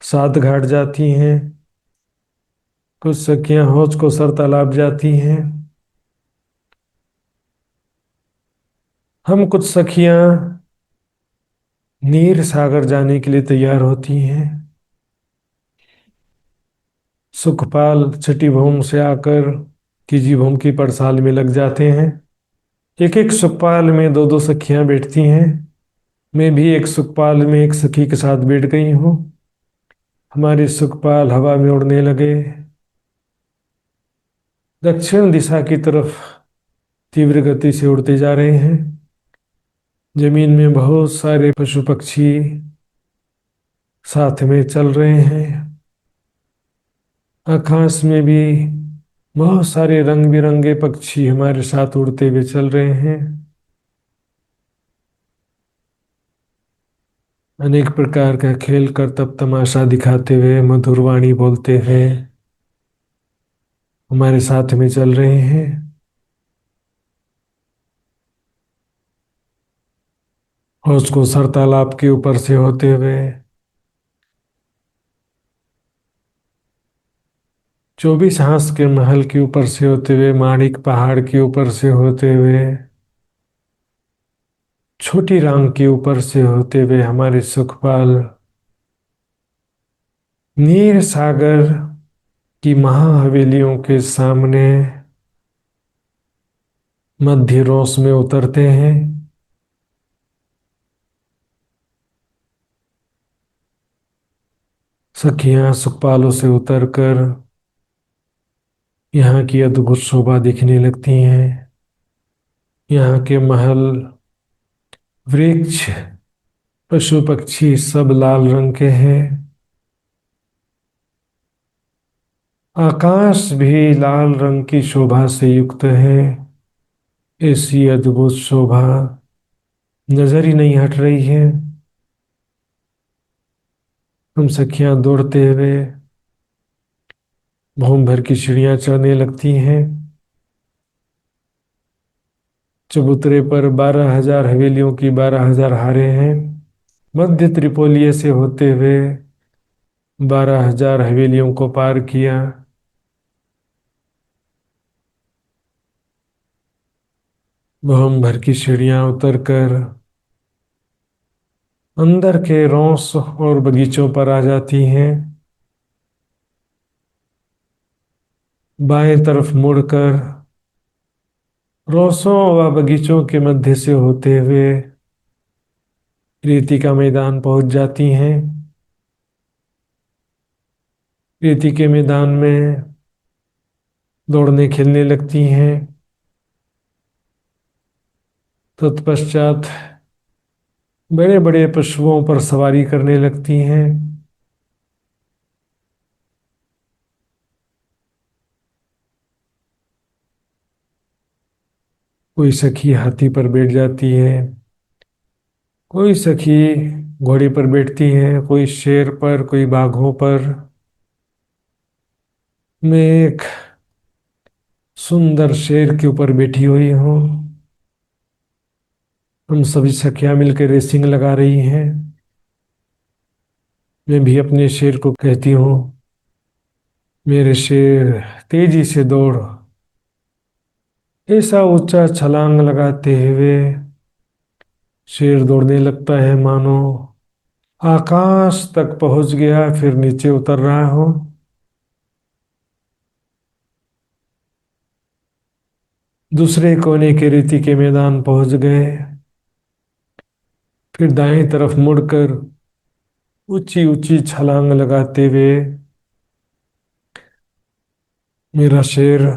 सात घाट जाती हैं, कुछ सखियां हौज को सर तालाब जाती हैं। हम कुछ सखियां नीर सागर जाने के लिए तैयार होती हैं। सुखपाल छठी भौम से आकर तीजी भौम की परसाल में लग जाते हैं। एक एक सुखपाल में दो दो सखियां बैठती हैं। मैं भी एक सुखपाल में एक सखी के साथ बैठ गई हूँ। हमारे सुखपाल हवा में उड़ने लगे। दक्षिण दिशा की तरफ तीव्र गति से उड़ते जा रहे हैं। जमीन में बहुत सारे पशु पक्षी साथ में चल रहे हैं। आकाश में भी बहुत सारे रंग बिरंगे पक्षी हमारे साथ उड़ते हुए चल रहे हैं। अनेक प्रकार का खेल कर तब तमाशा दिखाते हुए मधुर वाणी बोलते हुए हमारे साथ में चल रहे हैं। और उसको सर तालाब के ऊपर से होते हुए 24 हांस के महल के ऊपर से होते हुए, माणिक पहाड़ के ऊपर से होते हुए, छोटी रांग के ऊपर से होते हुए हमारे सुखपाल नीर सागर की महाहवेलियों के सामने मध्य रोस में उतरते हैं। सखियां सुखपालों से उतरकर यहाँ की अद्भुत शोभा दिखने लगती हैं। यहाँ के महल, वृक्ष, पशु पक्षी सब लाल रंग के हैं। आकाश भी लाल रंग की शोभा से युक्त है। ऐसी अद्भुत शोभा नजर ही नहीं हट रही है। हम सखियां दौड़ते हुए भूम भर की सीढ़ियां चढ़ने लगती हैं। चबूतरे पर 12,000 हवेलियों की 12,000 हारें हैं। मध्य त्रिपोलिये से होते हुए 12,000 हवेलियों को पार किया। भूम भर की सीढ़ियां उतरकर अंदर के रोस और बगीचों पर आ जाती हैं। बाएं तरफ मुड़कर रोसों व बगीचों के मध्य से होते हुए रेती का मैदान पहुंच जाती हैं। रेती के मैदान में दौड़ने खेलने लगती हैं। तत्पश्चात बड़े बड़े पशुओं पर सवारी करने लगती हैं। कोई सखी हाथी पर बैठ जाती है, कोई सखी घोड़े पर बैठती है, कोई शेर पर, कोई बाघों पर। मैं एक सुंदर शेर के ऊपर बैठी हुई हूँ। हम सभी सखियां मिलकर रेसिंग लगा रही हैं। मैं भी अपने शेर को कहती हूँ, मेरे शेर तेजी से दौड़। ऐसा ऊंचा छलांग लगाते हुए शेर दौड़ने लगता है मानो आकाश तक पहुंच गया फिर नीचे उतर रहा हो। दूसरे कोने के रेती के मैदान पहुंच गए। फिर दाएं तरफ मुड़कर ऊंची ऊंची छलांग लगाते हुए मेरा शेर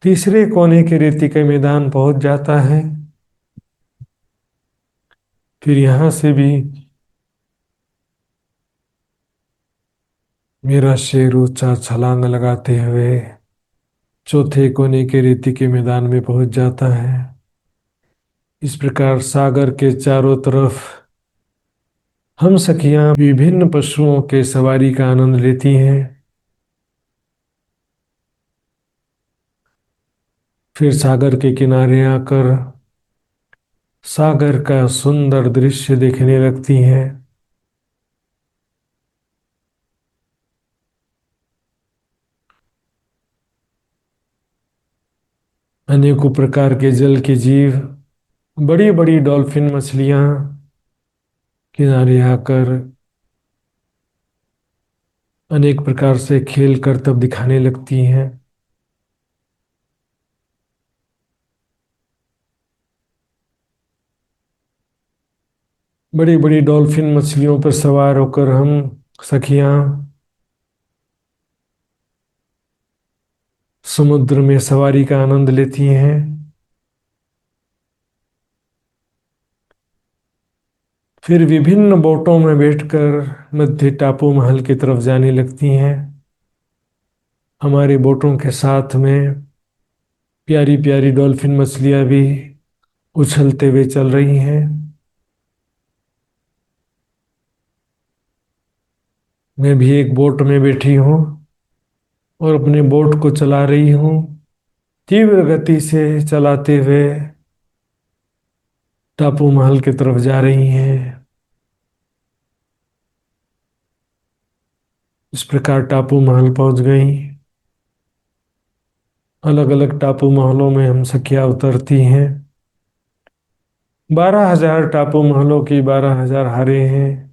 तीसरे कोने के रेती के मैदान पहुंच जाता है। फिर यहां से भी मेरा शेर ऊंचा छलांग लगाते हुए चौथे कोने के रेती के मैदान में पहुंच जाता है। इस प्रकार सागर के चारों तरफ हम सखियां विभिन्न पशुओं के सवारी का आनंद लेती हैं। फिर सागर के किनारे आकर सागर का सुंदर दृश्य देखने लगती हैं। अनेकों प्रकार के जल के जीव, बड़ी बड़ी डॉल्फिन मछलियां किनारे आकर अनेक प्रकार से खेल करतब दिखाने लगती हैं। बड़ी बड़ी डॉल्फिन मछलियों पर सवार होकर हम सखियां समुद्र में सवारी का आनंद लेती हैं। फिर विभिन्न बोटों में बैठकर मध्य टापू महल की तरफ जाने लगती हैं। हमारे बोटों के साथ में प्यारी प्यारी डॉल्फिन मछलियां भी उछलते हुए चल रही हैं। मैं भी एक बोट में बैठी हूँ और अपने बोट को चला रही हूँ। तीव्र गति से चलाते हुए टापू महल की तरफ जा रही हैं। इस प्रकार टापू महल पहुंच गई। अलग अलग टापू महलों में हम सखियां उतरती हैं। 12,000 टापू महलों की 12,000 हारे हैं।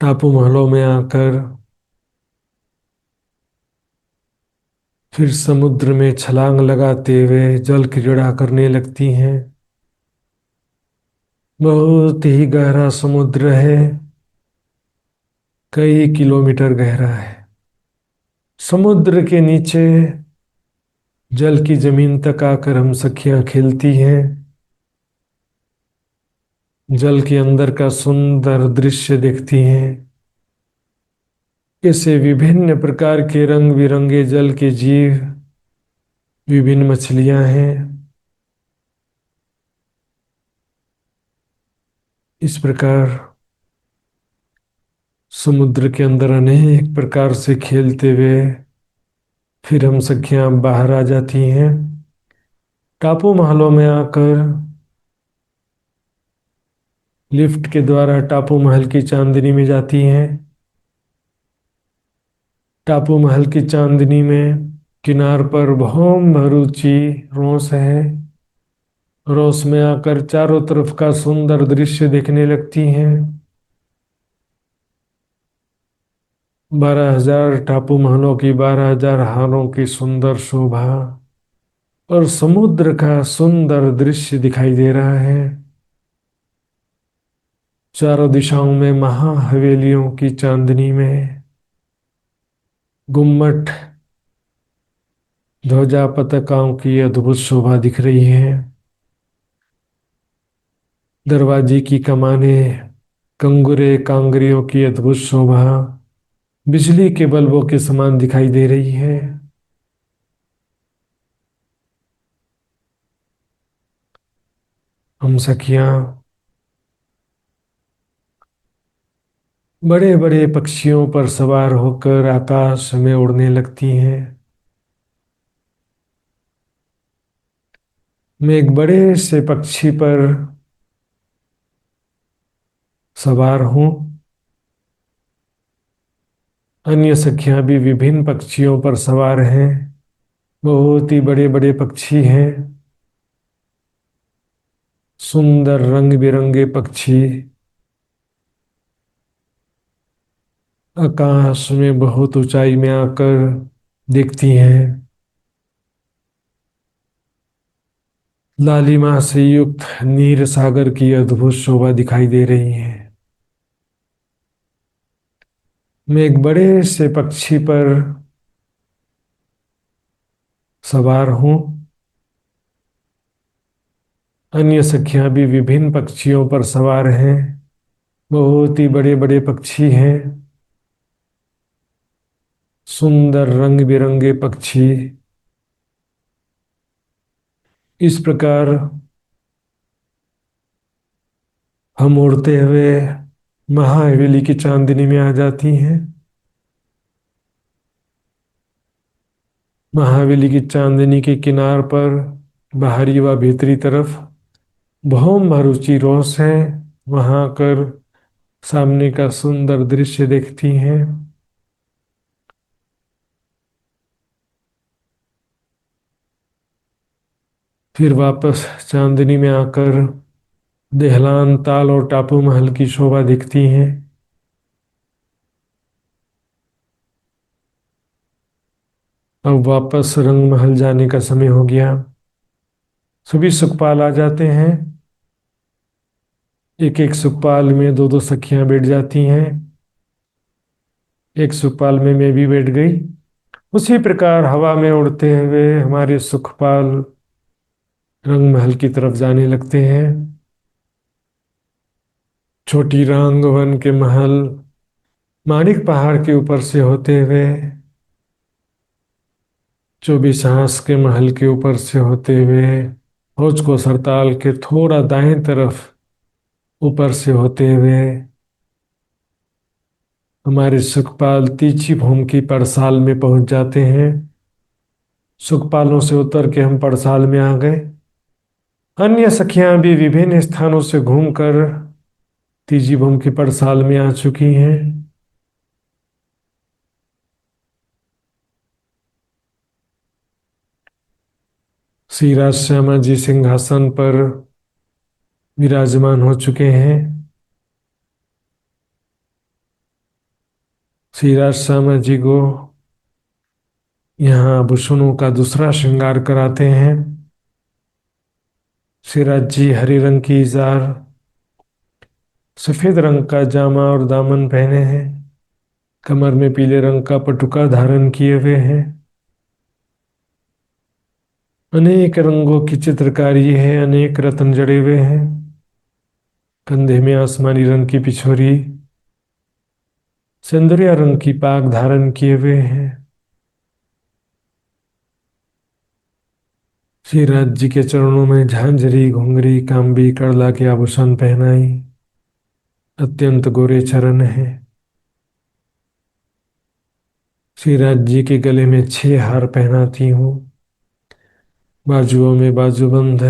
टापू महलों में आकर फिर समुद्र में छलांग लगाते हुए जल क्रीड़ा करने लगती हैं। बहुत ही गहरा समुद्र है, कई किलोमीटर गहरा है। समुद्र के नीचे जल की जमीन तक आकर हम सखियां खेलती हैं। जल के अंदर का सुंदर दृश्य देखती हैं। कैसे विभिन्न प्रकार के रंग बिरंगे जल के जीव, विभिन्न मछलियां हैं। इस प्रकार समुद्र के अंदर अनेक प्रकार से खेलते हुए फिर हम सखियां बाहर आ जाती हैं। टापू महलों में आकर लिफ्ट के द्वारा टापू महल की चांदनी में जाती हैं। टापू महल की चांदनी में किनार पर बहुत भरूची रोस है। रोस में आकर चारों तरफ का सुंदर दृश्य देखने लगती हैं। 12,000 टापू महलों की 12,000 हारों की सुंदर शोभा और समुद्र का सुंदर दृश्य दिखाई दे रहा है। चारों दिशाओं में महा हवेलियों की चांदनी में गुम्मट, ध्वजा, पताकाओं की अद्भुत शोभा दिख रही है। दरवाजे की कमानें, कंगुरे कांगरियों की अद्भुत शोभा बिजली के बल्बों के समान दिखाई दे रही है। हम सखियां बड़े बड़े पक्षियों पर सवार होकर आकाश में उड़ने लगती हैं। मैं एक बड़े से पक्षी पर सवार हूं। अन्य सखियां भी विभिन्न पक्षियों पर सवार हैं। बहुत ही बड़े बड़े पक्षी हैं। सुंदर रंग बिरंगे पक्षी आकाश में बहुत ऊंचाई में आकर दिखती हैं। लालिमा से युक्त नीर सागर की अद्भुत शोभा दिखाई दे रही है। मैं एक बड़े से पक्षी पर सवार हूं। अन्य सखियां भी विभिन्न पक्षियों पर सवार हैं। बहुत ही बड़े बड़े पक्षी हैं। सुंदर रंग बिरंगे पक्षी इस प्रकार हम उड़ते हुए महाहवेली की चांदनी में आ जाती हैं। महाहवेली की चांदनी के किनार पर बाहरी व भीतरी तरफ बहुत भरूची रोस है। वहां कर सामने का सुंदर दृश्य देखती हैं। फिर वापस चांदनी में आकर देहलान, ताल और टापू महल की शोभा दिखती हैं। अब वापस रंग महल जाने का समय हो गया। सभी सुखपाल आ जाते हैं। एक एक सुखपाल में दो दो सखियां बैठ जाती हैं। एक सुखपाल में मैं भी बैठ गई। उसी प्रकार हवा में उड़ते हुए हमारे सुखपाल रंग महल की तरफ जाने लगते हैं। छोटी रांग वन के महल माणिक पहाड़ के ऊपर से होते हुए, 24 हांस के महल के ऊपर से होते हुए, हौज को सरताल के थोड़ा दाएं तरफ ऊपर से होते हुए हमारे सुखपाल तीची भूमि की परसाल में पहुंच जाते हैं। सुखपालों से उतर के हम पड़साल में आ गए। अन्य सखियां भी विभिन्न स्थानों से घूमकर तीजी भूम की पड़साल में आ चुकी हैं। श्री राज श्यामा जी सिंहासन पर विराजमान हो चुके हैं। श्री राज श्यामा जी को यहाँ आभूषणों का दूसरा श्रृंगार कराते हैं। श्रीराज जी हरे रंग की इजार, सफेद रंग का जामा और दामन पहने हैं। कमर में पीले रंग का पटुका धारण किए हुए हैं। अनेक रंगों की चित्रकारी है, अनेक रत्न जड़े हुए हैं। कंधे में आसमानी रंग की पिछोरी, सिंदूरिया रंग की पाग धारण किए हुए हैं। श्रीराज जी के चरणों में झांझरी, घुंघरी, कांबी, कड़ला के आभूषण पहनाई। अत्यंत गोरे चरण है। श्रीराज जी के गले में 6 हार पहनाती हूँ। बाजुओं में बाजूबंद,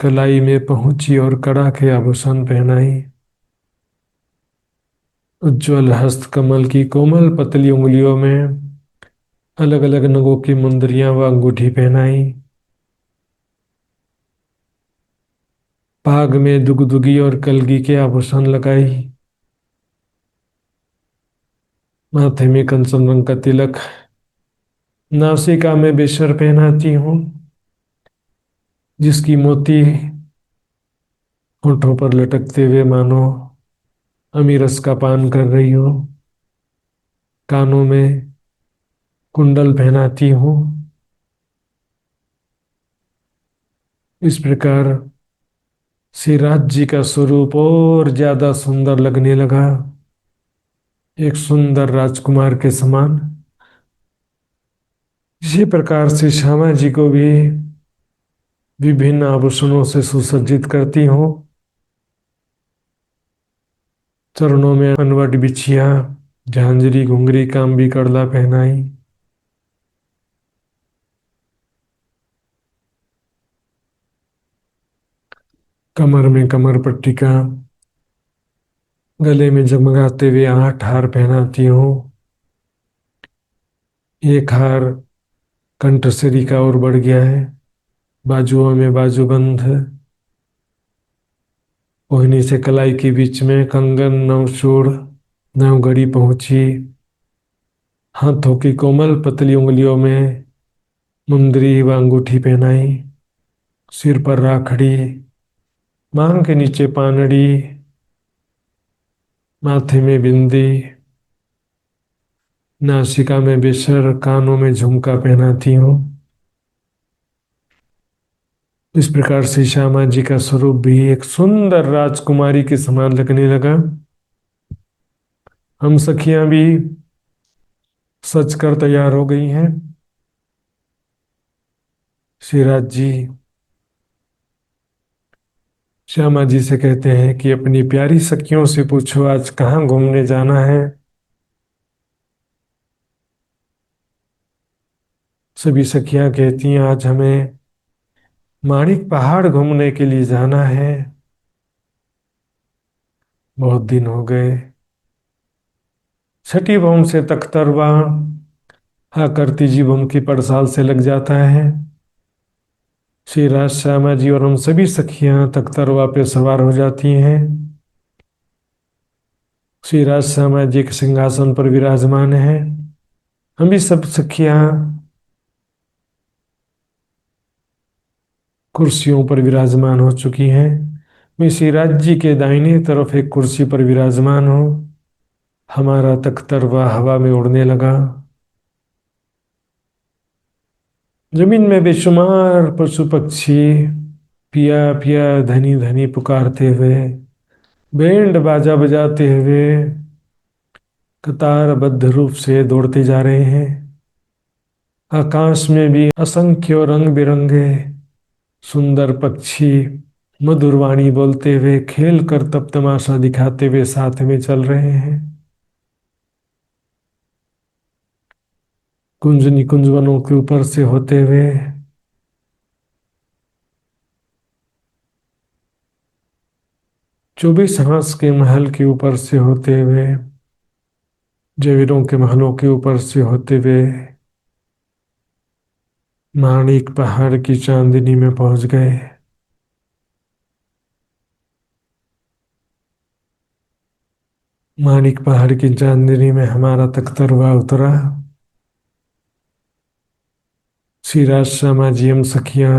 कलाई में पहुंची और कड़ा के आभूषण पहनाई। उज्ज्वल हस्त कमल की कोमल पतली उंगलियों में अलग अलग नगों की मुंदरियां व अंगूठी पहनाई। पाग में दुगदुगी और कलगी के आभूषण लगाई। माथे में कंचन रंग का तिलक, नासिका में बेशर पहनाती हूँ जिसकी मोती होठों पर लटकते हुए मानो अमीरस का पान कर रही हो। कानों में कुंडल पहनाती हूँ। इस प्रकार श्रीराज जी का स्वरूप और ज्यादा सुंदर लगने लगा, एक सुंदर राजकुमार के समान। इसी प्रकार से श्यामा जी को भी विभिन्न आभूषणों से सुसज्जित करती हूँ। चरणों में अनवट बिछिया, झांझरी, घुंघरी, कांबी, कड़ला पहनाई। कमर में कमर पट्टिका, गले में जगमगाते हुए 8 हार पहनाती हूँ। एक हार कंठसिरी का और बढ़ गया है। बाजुओं में बाजूबंद, कोहनी से कलाई के बीच में कंगन, नवचूड़, नवघड़ी पहुंची। हाथों की कोमल पतली उंगलियों में मुंदरी व अंगूठी पहनाई। सिर पर राखड़ी, मांग के नीचे पानड़ी, माथे में बिंदी, नासिका में बेशर, कानों में झुमका पहनाती हूँ। इस प्रकार से श्यामा जी का स्वरूप भी एक सुंदर राजकुमारी के समान लगने लगा। हम सखियां भी सज कर तैयार हो गई हैं। श्रीराज जी श्यामा जी से कहते हैं कि अपनी प्यारी सखियों से पूछो आज कहाँ घूमने जाना है। सभी सखियां कहती हैं आज हमें माणिक पहाड़ घूमने के लिए जाना है। बहुत दिन हो गए। छठी भूम से तख्तरवा आकर तीजी भूम की पड़साल से लग जाता है। श्री राज श्यामा जी और हम सभी सखियां तख्तरवा पे सवार हो जाती हैं। श्री राज श्यामा जी के सिंहासन पर विराजमान है। हम भी सब सखियां कुर्सियों पर विराजमान हो चुकी हैं। मैं श्री राज जी के दाहिने तरफ एक कुर्सी पर विराजमान हूँ। हमारा तख्तरवा हवा में उड़ने लगा। जमीन में बेशुमार पशु पक्षी पिया पिया धनी धनी पुकारते हुए, बैंड बाजा बजाते हुए कतारबद्ध रूप से दौड़ते जा रहे हैं। आकाश में भी असंख्य रंग बिरंगे सुंदर पक्षी मधुर वाणी बोलते हुए, खेल कर तब तमाशा दिखाते हुए साथ में चल रहे हैं। कुंज निकुंज वनों के ऊपर से होते हुए, चौबीस हांस के महल के ऊपर से होते हुए, जवीरों के महलों के ऊपर से होते हुए माणिक पहाड़ की चांदनी में पहुंच गए। माणिक पहाड़ की चांदनी में हमारा तख्तरवा उतरा। श्री राज श्यामा जी हम सखियां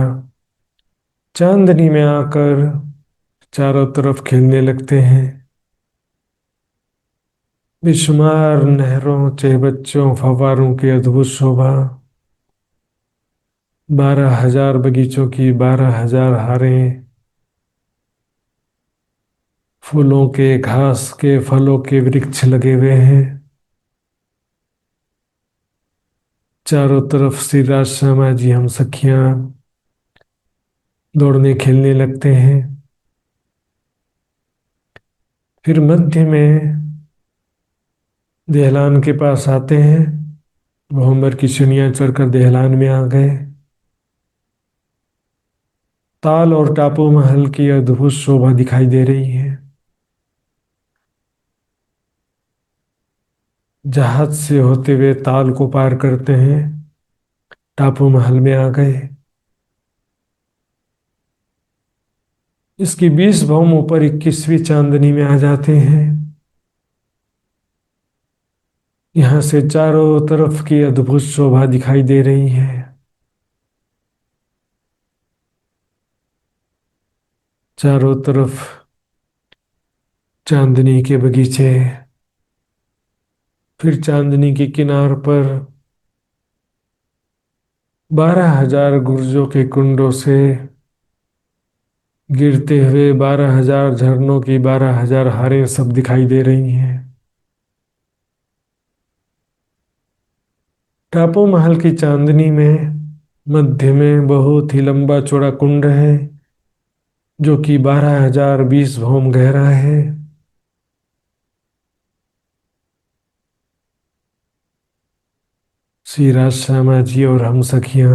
चांदनी में आकर चारों तरफ खेलने लगते हैं। बेशुमार नहरों, चहबच्चों, फव्वारों की अद्भुत शोभा, 12,000 बगीचों की 12,000 हारें, फूलों के, घास के, फलों के वृक्ष लगे हुए हैं। चारों तरफ श्री राज श्यामा जी हम सखियां दौड़ने खेलने लगते हैं। फिर मध्य में देहलान के पास आते हैं। भौंबर की सीढ़ियां चढ़कर देहलान में आ गए। ताल और टापू महल की अद्भुत शोभा दिखाई दे रही है। जहाज से होते हुए ताल को पार करते हैं, टापू महल में आ गए। इसकी 20 भौमों पर 21वीं चांदनी में आ जाते हैं। यहाँ से चारों तरफ की अद्भुत शोभा दिखाई दे रही है। चारों तरफ चांदनी के बगीचे, फिर चांदनी के किनार पर 12,000 गुर्जों के कुंडों से गिरते हुए 12,000 झरनों की 12,000 हारें सब दिखाई दे रही हैं। टापू महल की चांदनी में मध्य में बहुत ही लंबा चौड़ा कुंड है, जो कि 12,020 भौम गहरा है। श्री राज श्यामा जी और हम सखियां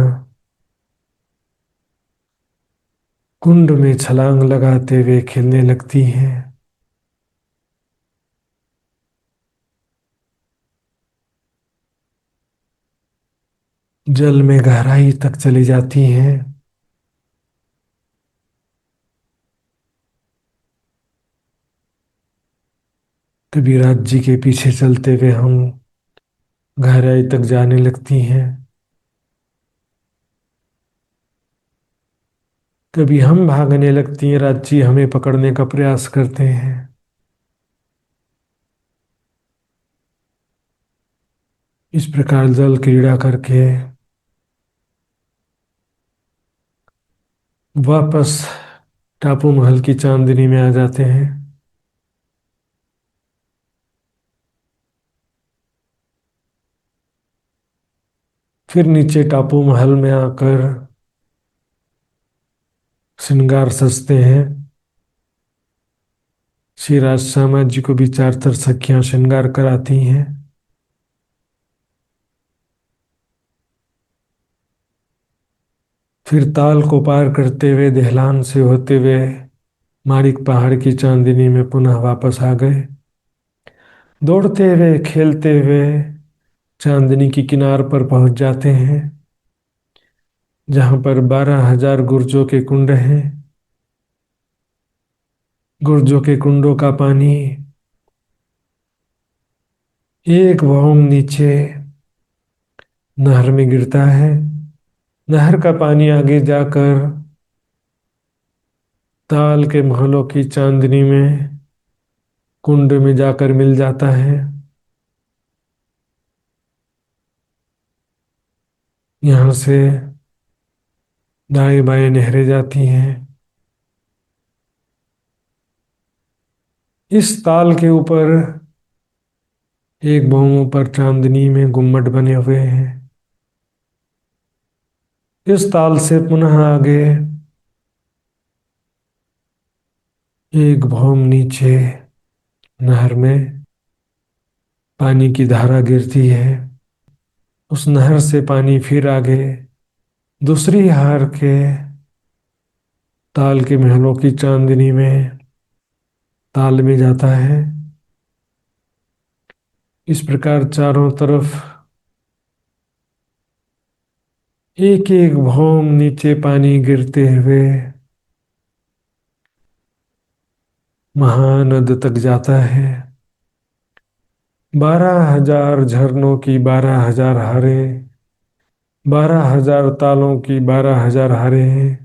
कुंड में छलांग लगाते हुए खेलने लगती हैं। जल में गहराई तक चली जाती हैं। कबीराज जी के पीछे चलते हुए हम गहराई तक जाने लगती हैं। कभी हम भागने लगती हैं, राज जी हमें पकड़ने का प्रयास करते हैं। इस प्रकार जल क्रीड़ा करके वापस टापू महल की चांदनी में आ जाते हैं। फिर नीचे टापू महल में आकर श्रृंगार सजते हैं। श्री राज श्यामा जी को भी चार तर सखियां श्रृंगार कराती हैं। फिर ताल को पार करते हुए देहलान से होते हुए माणिक पहाड़ की चांदनी में पुनः वापस आ गए। दौड़ते हुए खेलते हुए चांदनी की किनार पर पहुंच जाते हैं, जहां पर 12,000 गुर्जों के कुंड हैं। गुर्जों के कुंडों का पानी एक भौम नीचे नहर में गिरता है। नहर का पानी आगे जाकर ताल के महलों की चांदनी में कुंड में जाकर मिल जाता है। यहाँ से दाएं बाएं नहरें जाती हैं। इस ताल के ऊपर एक भौमों पर चांदनी में गुम्मट बने हुए हैं। इस ताल से पुनः आगे एक भौम नीचे नहर में पानी की धारा गिरती है। उस नहर से पानी फिर आगे दूसरी हार के ताल के महलों की चांदनी में ताल में जाता है। इस प्रकार चारों तरफ एक एक भौम नीचे पानी गिरते हुए महानद तक जाता है। 12,000 झरनों की 12,000 हारें, 12,000 तालों की 12,000 हारें।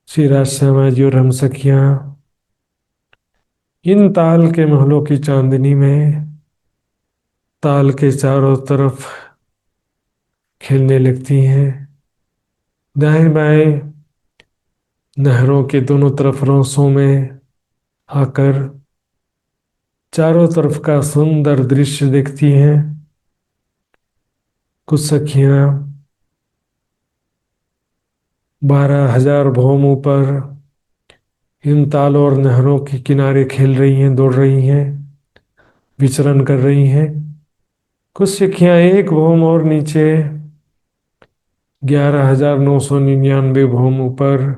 श्री राज श्यामा जी और हम सखियां इन ताल के महलों की चांदनी में ताल के चारों तरफ खेलने लगती हैं। दाएं बाएं नहरों के दोनों तरफ रोंसों में आकर चारों तरफ का सुंदर दृश्य देखती हैं। कुछ सखियां 12,000 भौमों पर इन तालों और नहरों के किनारे खेल रही हैं, दौड़ रही हैं, विचरण कर रही हैं। कुछ सखियां एक भौम और नीचे 11,999 भौमों पर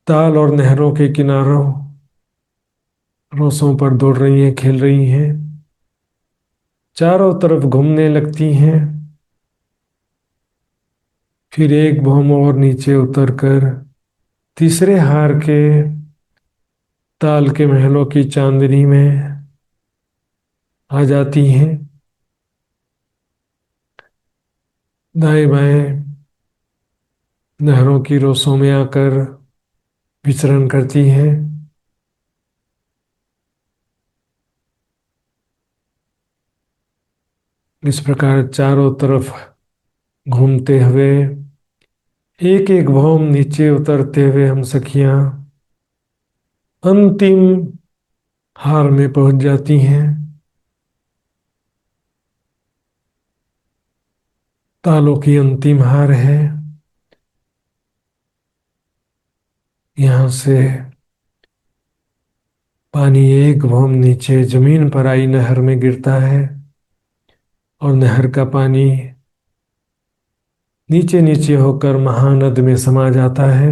ताल और नहरों के किनारों रोसों पर दौड़ रही हैं, खेल रही हैं, चारों तरफ घूमने लगती हैं। फिर एक भौम और नीचे उतरकर तीसरे हार के ताल के महलों की चांदनी में आ जाती हैं। दाएं बाएं नहरों की रोसों में आकर विचरण करती हैं। इस प्रकार चारों तरफ घूमते हुए एक एक भौम नीचे उतरते हुए हम सखियां अंतिम हार में पहुंच जाती हैं। तालों की अंतिम हार है। यहां से पानी एक भौम नीचे जमीन पर आई नहर में गिरता है और नहर का पानी नीचे नीचे होकर महानद में समा जाता है।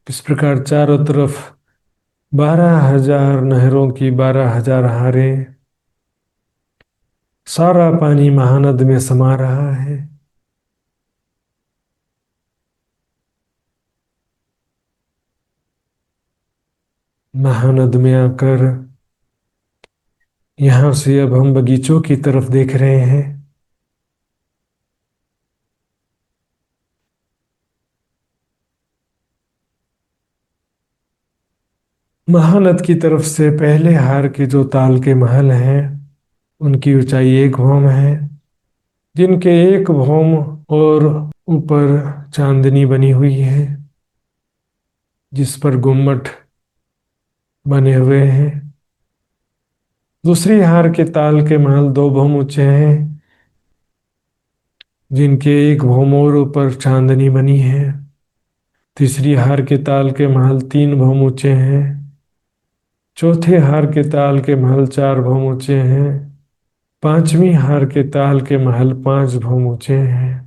इस प्रकार चारों तरफ 12,000 नहरों की 12,000 हारें, सारा पानी महानद में समा रहा है। महानद में आकर यहां से अब हम बगीचों की तरफ देख रहे हैं। महानद की तरफ से पहले हार के जो ताल के महल हैं उनकी ऊंचाई एक भौम है, जिनके एक भौम और ऊपर चांदनी बनी हुई है जिस पर गुम्मट बने हुए हैं। दूसरी हार के ताल के महल दो भौम ऊंचे हैं, जिनके एक भौम और ऊपर चांदनी बनी है। तीसरी हार के ताल के महल 3 भौम ऊंचे हैं। चौथे हार के ताल के महल 4 भौम ऊंचे हैं। पांचवी हार के ताल के महल 5 भौम ऊंचे हैं।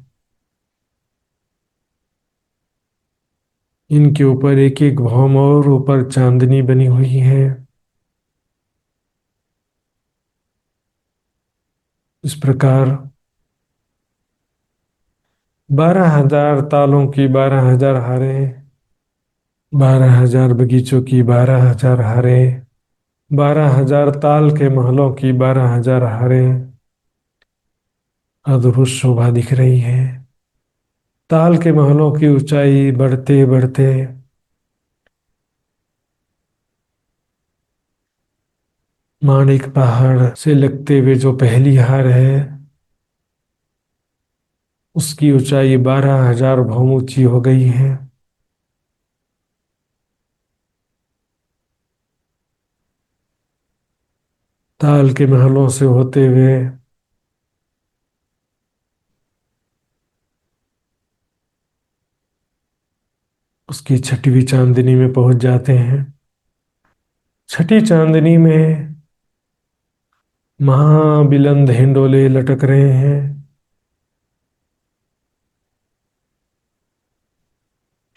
इनके ऊपर एक एक भौम और ऊपर चांदनी बनी हुई है। इस प्रकार 12,000 तालों की 12,000 हारें, 12,000 बगीचों की 12,000 हारें, 12,000 ताल के महलों की 12,000 हारें अद्भुत शोभा दिख रही है। ताल के महलों की ऊंचाई बढ़ते बढ़ते माणिक पहाड़ से लगते हुए जो पहली हार है उसकी ऊंचाई 12,000 भौम ऊंची हो गई है। ताल के महलों से होते हुए उसकी छठवीं चांदनी में पहुंच जाते हैं। छठी चांदनी में महाबिलंद हिंडोले लटक रहे हैं।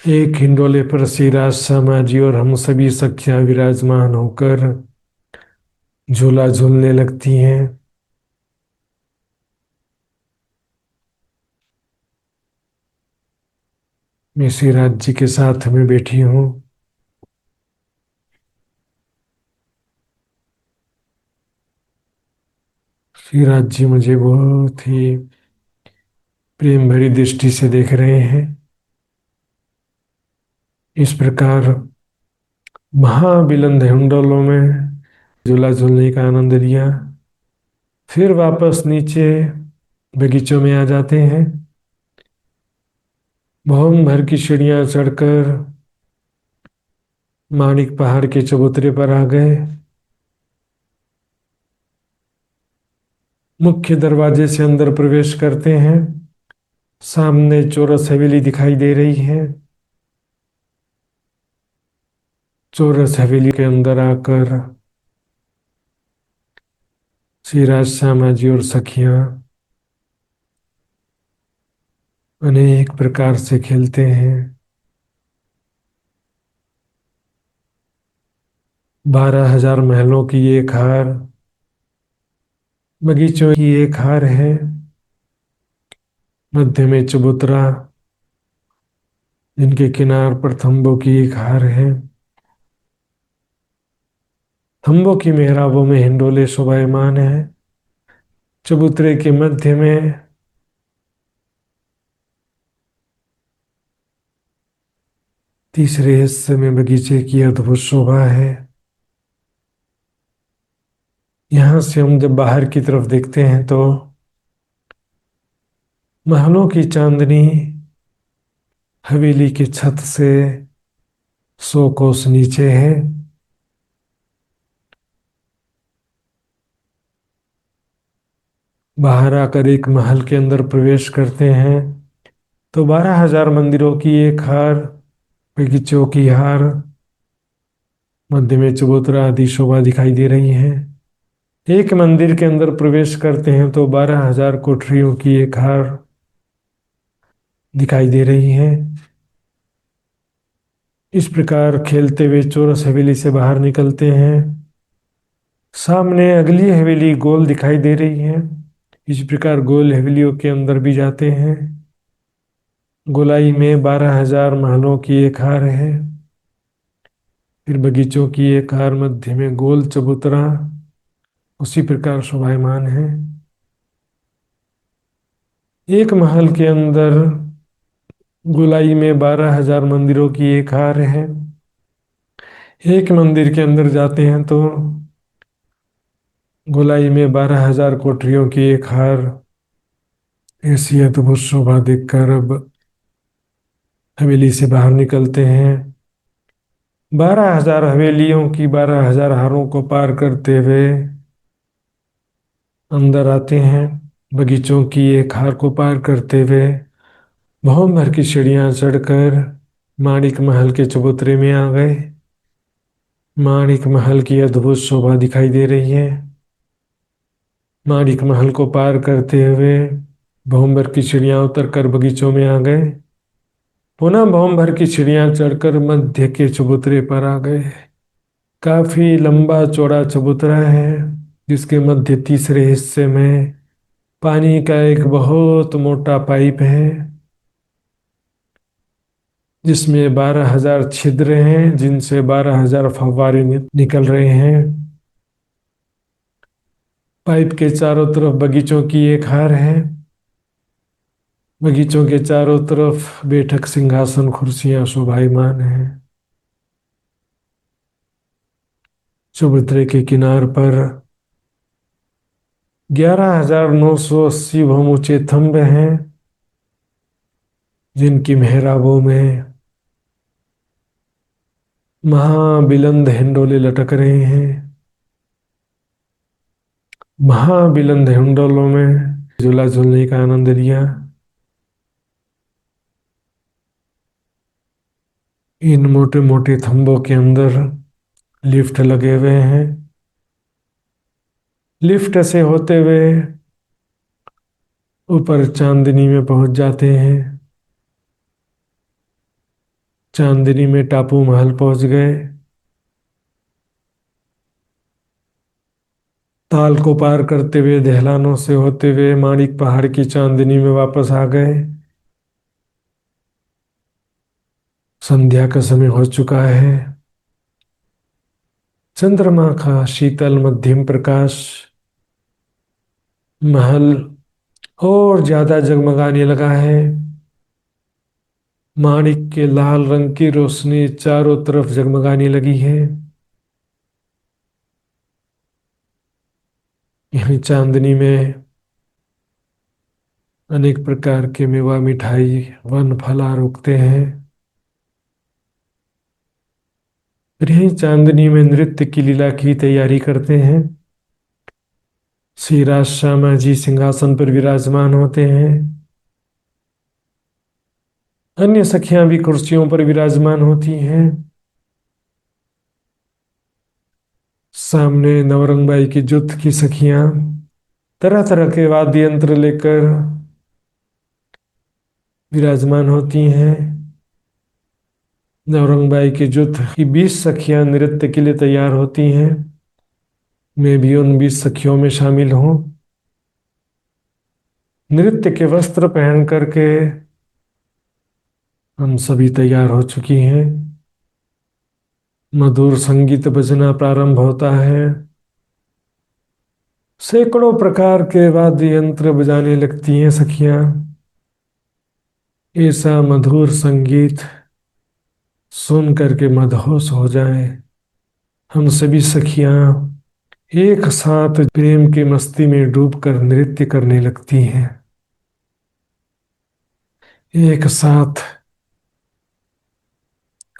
एक हिंडोले पर श्री राज श्यामा जी और हम सभी सखियां विराजमान होकर झूला झूलने लगती हैं। मैं श्री राज जी के साथ में बैठी हूँ। श्री राज जी मुझे बहुत ही प्रेम भरी दृष्टि से देख रहे हैं। इस प्रकार महाबिलंद हिंडोलों में झूला झूलने का आनंद लिया। फिर वापस नीचे बगीचों में आ जाते हैं। भवन भर की सीढ़ियां चढ़कर माणिक पहाड़ के चबूतरे पर आ गए। मुख्य दरवाजे से अंदर प्रवेश करते हैं। सामने चौरस हवेली दिखाई दे रही है। चौरस हवेली के अंदर आकर श्री राज श्यामा जी और सखियां अनेक प्रकार से खेलते हैं। 12,000 महलों की एक हार, बगीचों की एक हार है। मध्य में चबूतरा, जिनके किनार पर थंबों की एक हार है। थंबों की मेहराबों में हिंडोले शोभायमान है। चबूतरे के मध्य में तीसरे हिस्से में बगीचे की अद्भुत शोभा है। यहां से हम जब बाहर की तरफ देखते हैं तो महलों की चांदनी हवेली की छत से 100 कोस नीचे है। बाहर आकर एक महल के अंदर प्रवेश करते हैं तो 12,000 मंदिरों की एक हार, बगीचों की हार, मध्य में चबूतरा आदि शोभा दिखाई दे रही है। एक मंदिर के अंदर प्रवेश करते हैं तो 12,000 कोठरियों की एक हार दिखाई दे रही है। इस प्रकार खेलते हुए चौरस हवेली से बाहर निकलते हैं। सामने अगली हवेली गोल दिखाई दे रही है। इस प्रकार गोल हवेलियों के अंदर भी जाते हैं। गोलाई में 12,000 महलों की एक हार है। फिर बगीचों की एक हार, मध्य में गोल चबूतरा उसी प्रकार शोभायमान है। एक महल के अंदर गोलाई में 12,000 मंदिरों की एक हार है। एक मंदिर के अंदर जाते हैं तो गोलाई में 12,000 कोठरियों की एक हार। ऐसी अद्भुत शोभा देखकर अब हवेली से बाहर निकलते हैं। 12,000 हवेलियों की 12,000 हारों को पार करते हुए अंदर आते हैं। बगीचों की एक हार को पार करते हुए भवन भर की सीढ़ियां चढ़कर माणिक महल के चबूतरे में आ गए। माणिक महल की अद्भुत शोभा दिखाई दे रही है। माणिक महल को पार करते हुए भवन भर की सीढ़ियां उतरकर बगीचों में आ गए। पुनः भवन भर की सीढ़ियां चढ़कर मध्य के चबूतरे पर आ गए। काफी लंबा चौड़ा चबूतरा है, जिसके मध्य तीसरे हिस्से में पानी का एक बहुत मोटा पाइप है, जिसमें 12,000 छिद्र हैं, जिनसे 12,000 फव्वारे निकल रहे हैं। पाइप के चारों तरफ बगीचों की एक हार है। बगीचों के चारों तरफ बैठक सिंहासन कुर्सियां शोभायमान हैं। चबूतरे के किनार पर 11,980 भम ऊंचे थंब हैं, जिनकी मेहराबों में महाबिलंद हिंडोले लटक रहे हैं। महाबिलंद हिंडोलों में झूला झूलने का आनंद लिया। इन मोटे मोटे थंबों के अंदर लिफ्ट लगे हुए हैं। लिफ्ट से होते हुए ऊपर चांदनी में पहुंच जाते हैं। चांदनी में टापू महल पहुंच गए। ताल को पार करते हुए दहलानों से होते हुए माणिक पहाड़ की चांदनी में वापस आ गए। संध्या का समय हो चुका है। चंद्रमा का शीतल मध्यम प्रकाश महल और ज्यादा जगमगाने लगा है। माणिक के लाल रंग की रोशनी चारों तरफ जगमगाने लगी है। यहीं चांदनी में अनेक प्रकार के मेवा मिठाई वन फलार उगते हैं। फिर यहीं चांदनी में नृत्य की लीला की तैयारी करते हैं। श्री राज श्यामा जी सिंहासन पर विराजमान होते हैं। अन्य सखियां भी कुर्सियों पर विराजमान होती हैं। सामने नवरंगबाई की जुट की सखियां तरह तरह के वाद्य यंत्र लेकर विराजमान होती हैं। नवरंगबाई की जुट की 20 सखियां नृत्य के लिए तैयार होती हैं। मैं भी उन 20 सखियों में शामिल हूं। नृत्य के वस्त्र पहन करके हम सभी तैयार हो चुकी हैं। मधुर संगीत बजना प्रारंभ होता है। सैकड़ों प्रकार के वाद्य यंत्र बजाने लगती हैं सखियां। ऐसा मधुर संगीत सुन करके मदहोश हो जाए। हम सभी सखियां एक साथ प्रेम की मस्ती में डूबकर नृत्य करने लगती हैं। एक साथ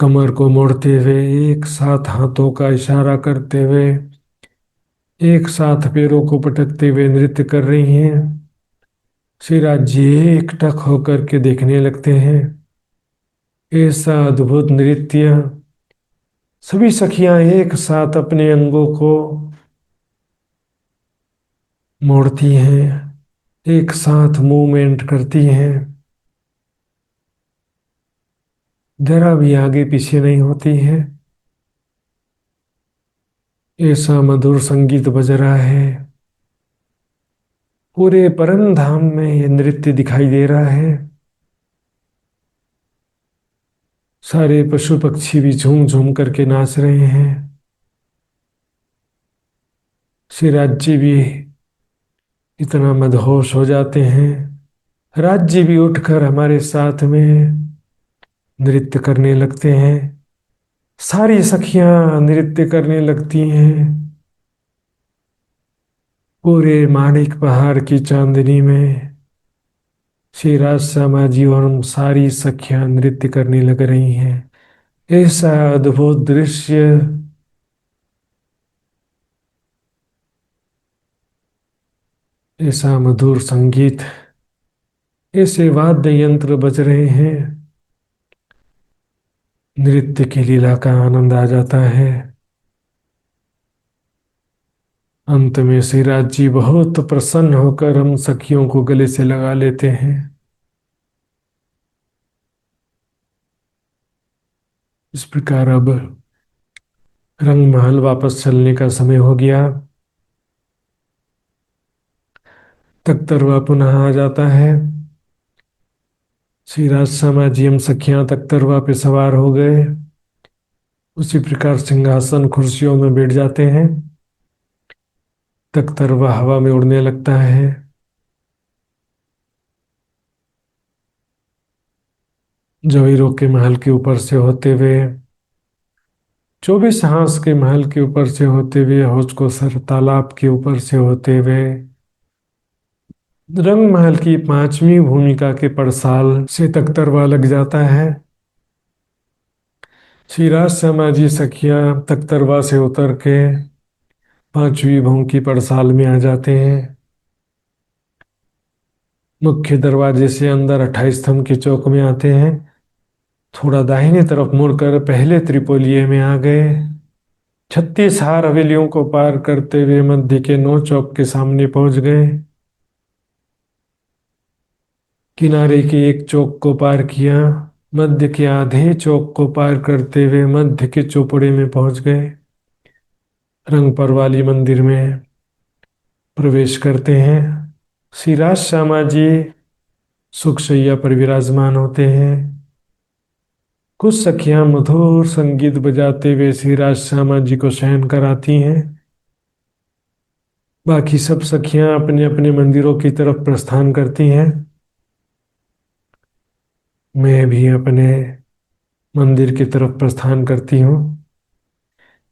कमर को मोड़ते हुए, एक साथ हाथों का इशारा करते हुए, एक साथ पैरों को पटकते हुए नृत्य कर रही हैं। शिवराज जी एकटक होकर के देखने लगते हैं। ऐसा अद्भुत नृत्य। सभी सखियां एक साथ अपने अंगों को मोड़ती हैं, एक साथ मूवमेंट करती हैं, जरा भी आगे पीछे नहीं होती हैं। ऐसा मधुर संगीत बज रहा है। पूरे परम धाम में ये नृत्य दिखाई दे रहा है। सारे पशु पक्षी भी झूम झूम करके नाच रहे हैं। शिवराज जी भी इतना मदहोश हो जाते हैं। राज्य भी उठकर हमारे साथ में नृत्य करने लगते हैं। सारी सखियां नृत्य करने लगती हैं। पूरे माणिक पहाड़ की चांदनी में श्री राज श्यामा जी और हम सारी सखियां नृत्य करने लग रही हैं। ऐसा अद्भुत दृश्य, ऐसा मधुर संगीत, ऐसे वाद्य यंत्र बज रहे हैं। नृत्य की लीला का आनंद आ जाता है। अंत में श्रीराज जी बहुत प्रसन्न होकर हम सखियों को गले से लगा लेते हैं। इस प्रकार अब रंग महल वापस चलने का समय हो गया। तख्तरवा पुनः आ जाता है। श्री राज श्यामा जी हम सखियां तख्तरवा पे सवार हो गए। उसी प्रकार सिंहासन कुर्सियों में बैठ जाते हैं। तख्तरवा हवा में उड़ने लगता है। जवीरों के महल के ऊपर से होते हुए, 24 हांस के महल के ऊपर से होते हुए, हौज को सर तालाब के ऊपर से होते हुए, रंग महल की 5वीं भूमिका के पड़साल से तख्तरवा लग जाता है। श्री राज श्यामा जी सखिया तख्तरवा से उतर के 5वीं भूमि की पड़साल में आ जाते हैं। मुख्य दरवाजे से अंदर 28 स्तंभ के चौक में आते हैं। थोड़ा दाहिने तरफ मुड़कर पहले त्रिपोलिये में आ गए। 36 हार हवेलियों को पार करते हुए मध्य के 9 चौक के सामने पहुंच गए। किनारे के एक चौक को पार किया। मध्य के आधे चौक को पार करते हुए मध्य के चौपड़े में पहुंच गए। रंगपर वाली मंदिर में प्रवेश करते हैं। श्री राज श्यामा जी सुखशैया पर विराजमान होते हैं। कुछ सखियां मधुर संगीत बजाते हुए श्री राज श्यामा जी को शयन कराती हैं। बाकी सब सखियां अपने अपने मंदिरों की तरफ प्रस्थान करती हैं। मैं भी अपने मंदिर की तरफ प्रस्थान करती हूँ।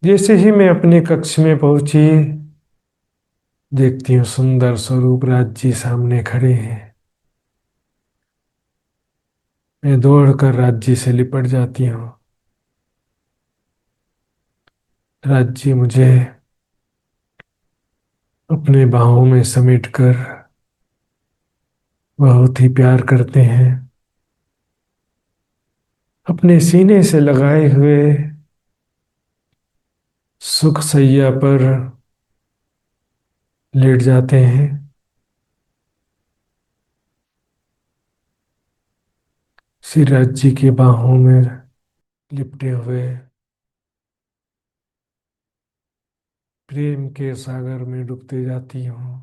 जैसे ही मैं अपने कक्ष में पहुंची, देखती हूँ सुंदर स्वरूप राज जी सामने खड़े हैं। मैं दौड़कर राज जी से लिपट जाती हूँ। राज जी मुझे अपने बाहों में समेटकर बहुत ही प्यार करते हैं। अपने सीने से लगाए हुए सुख सैया पर लेट जाते हैं। श्री राज जी की बाहों में लिपटे हुए प्रेम के सागर में डूबते जाती हूँ।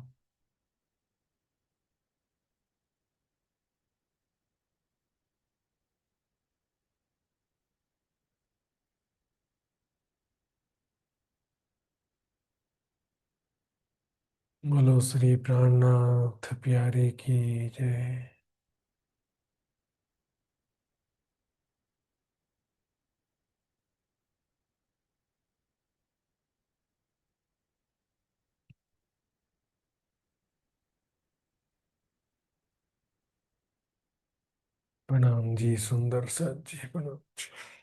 बोलो श्री प्राणनाथ प्यारे की जय। प्रणाम जी सुंदर साथ जी, प्रणाम जी।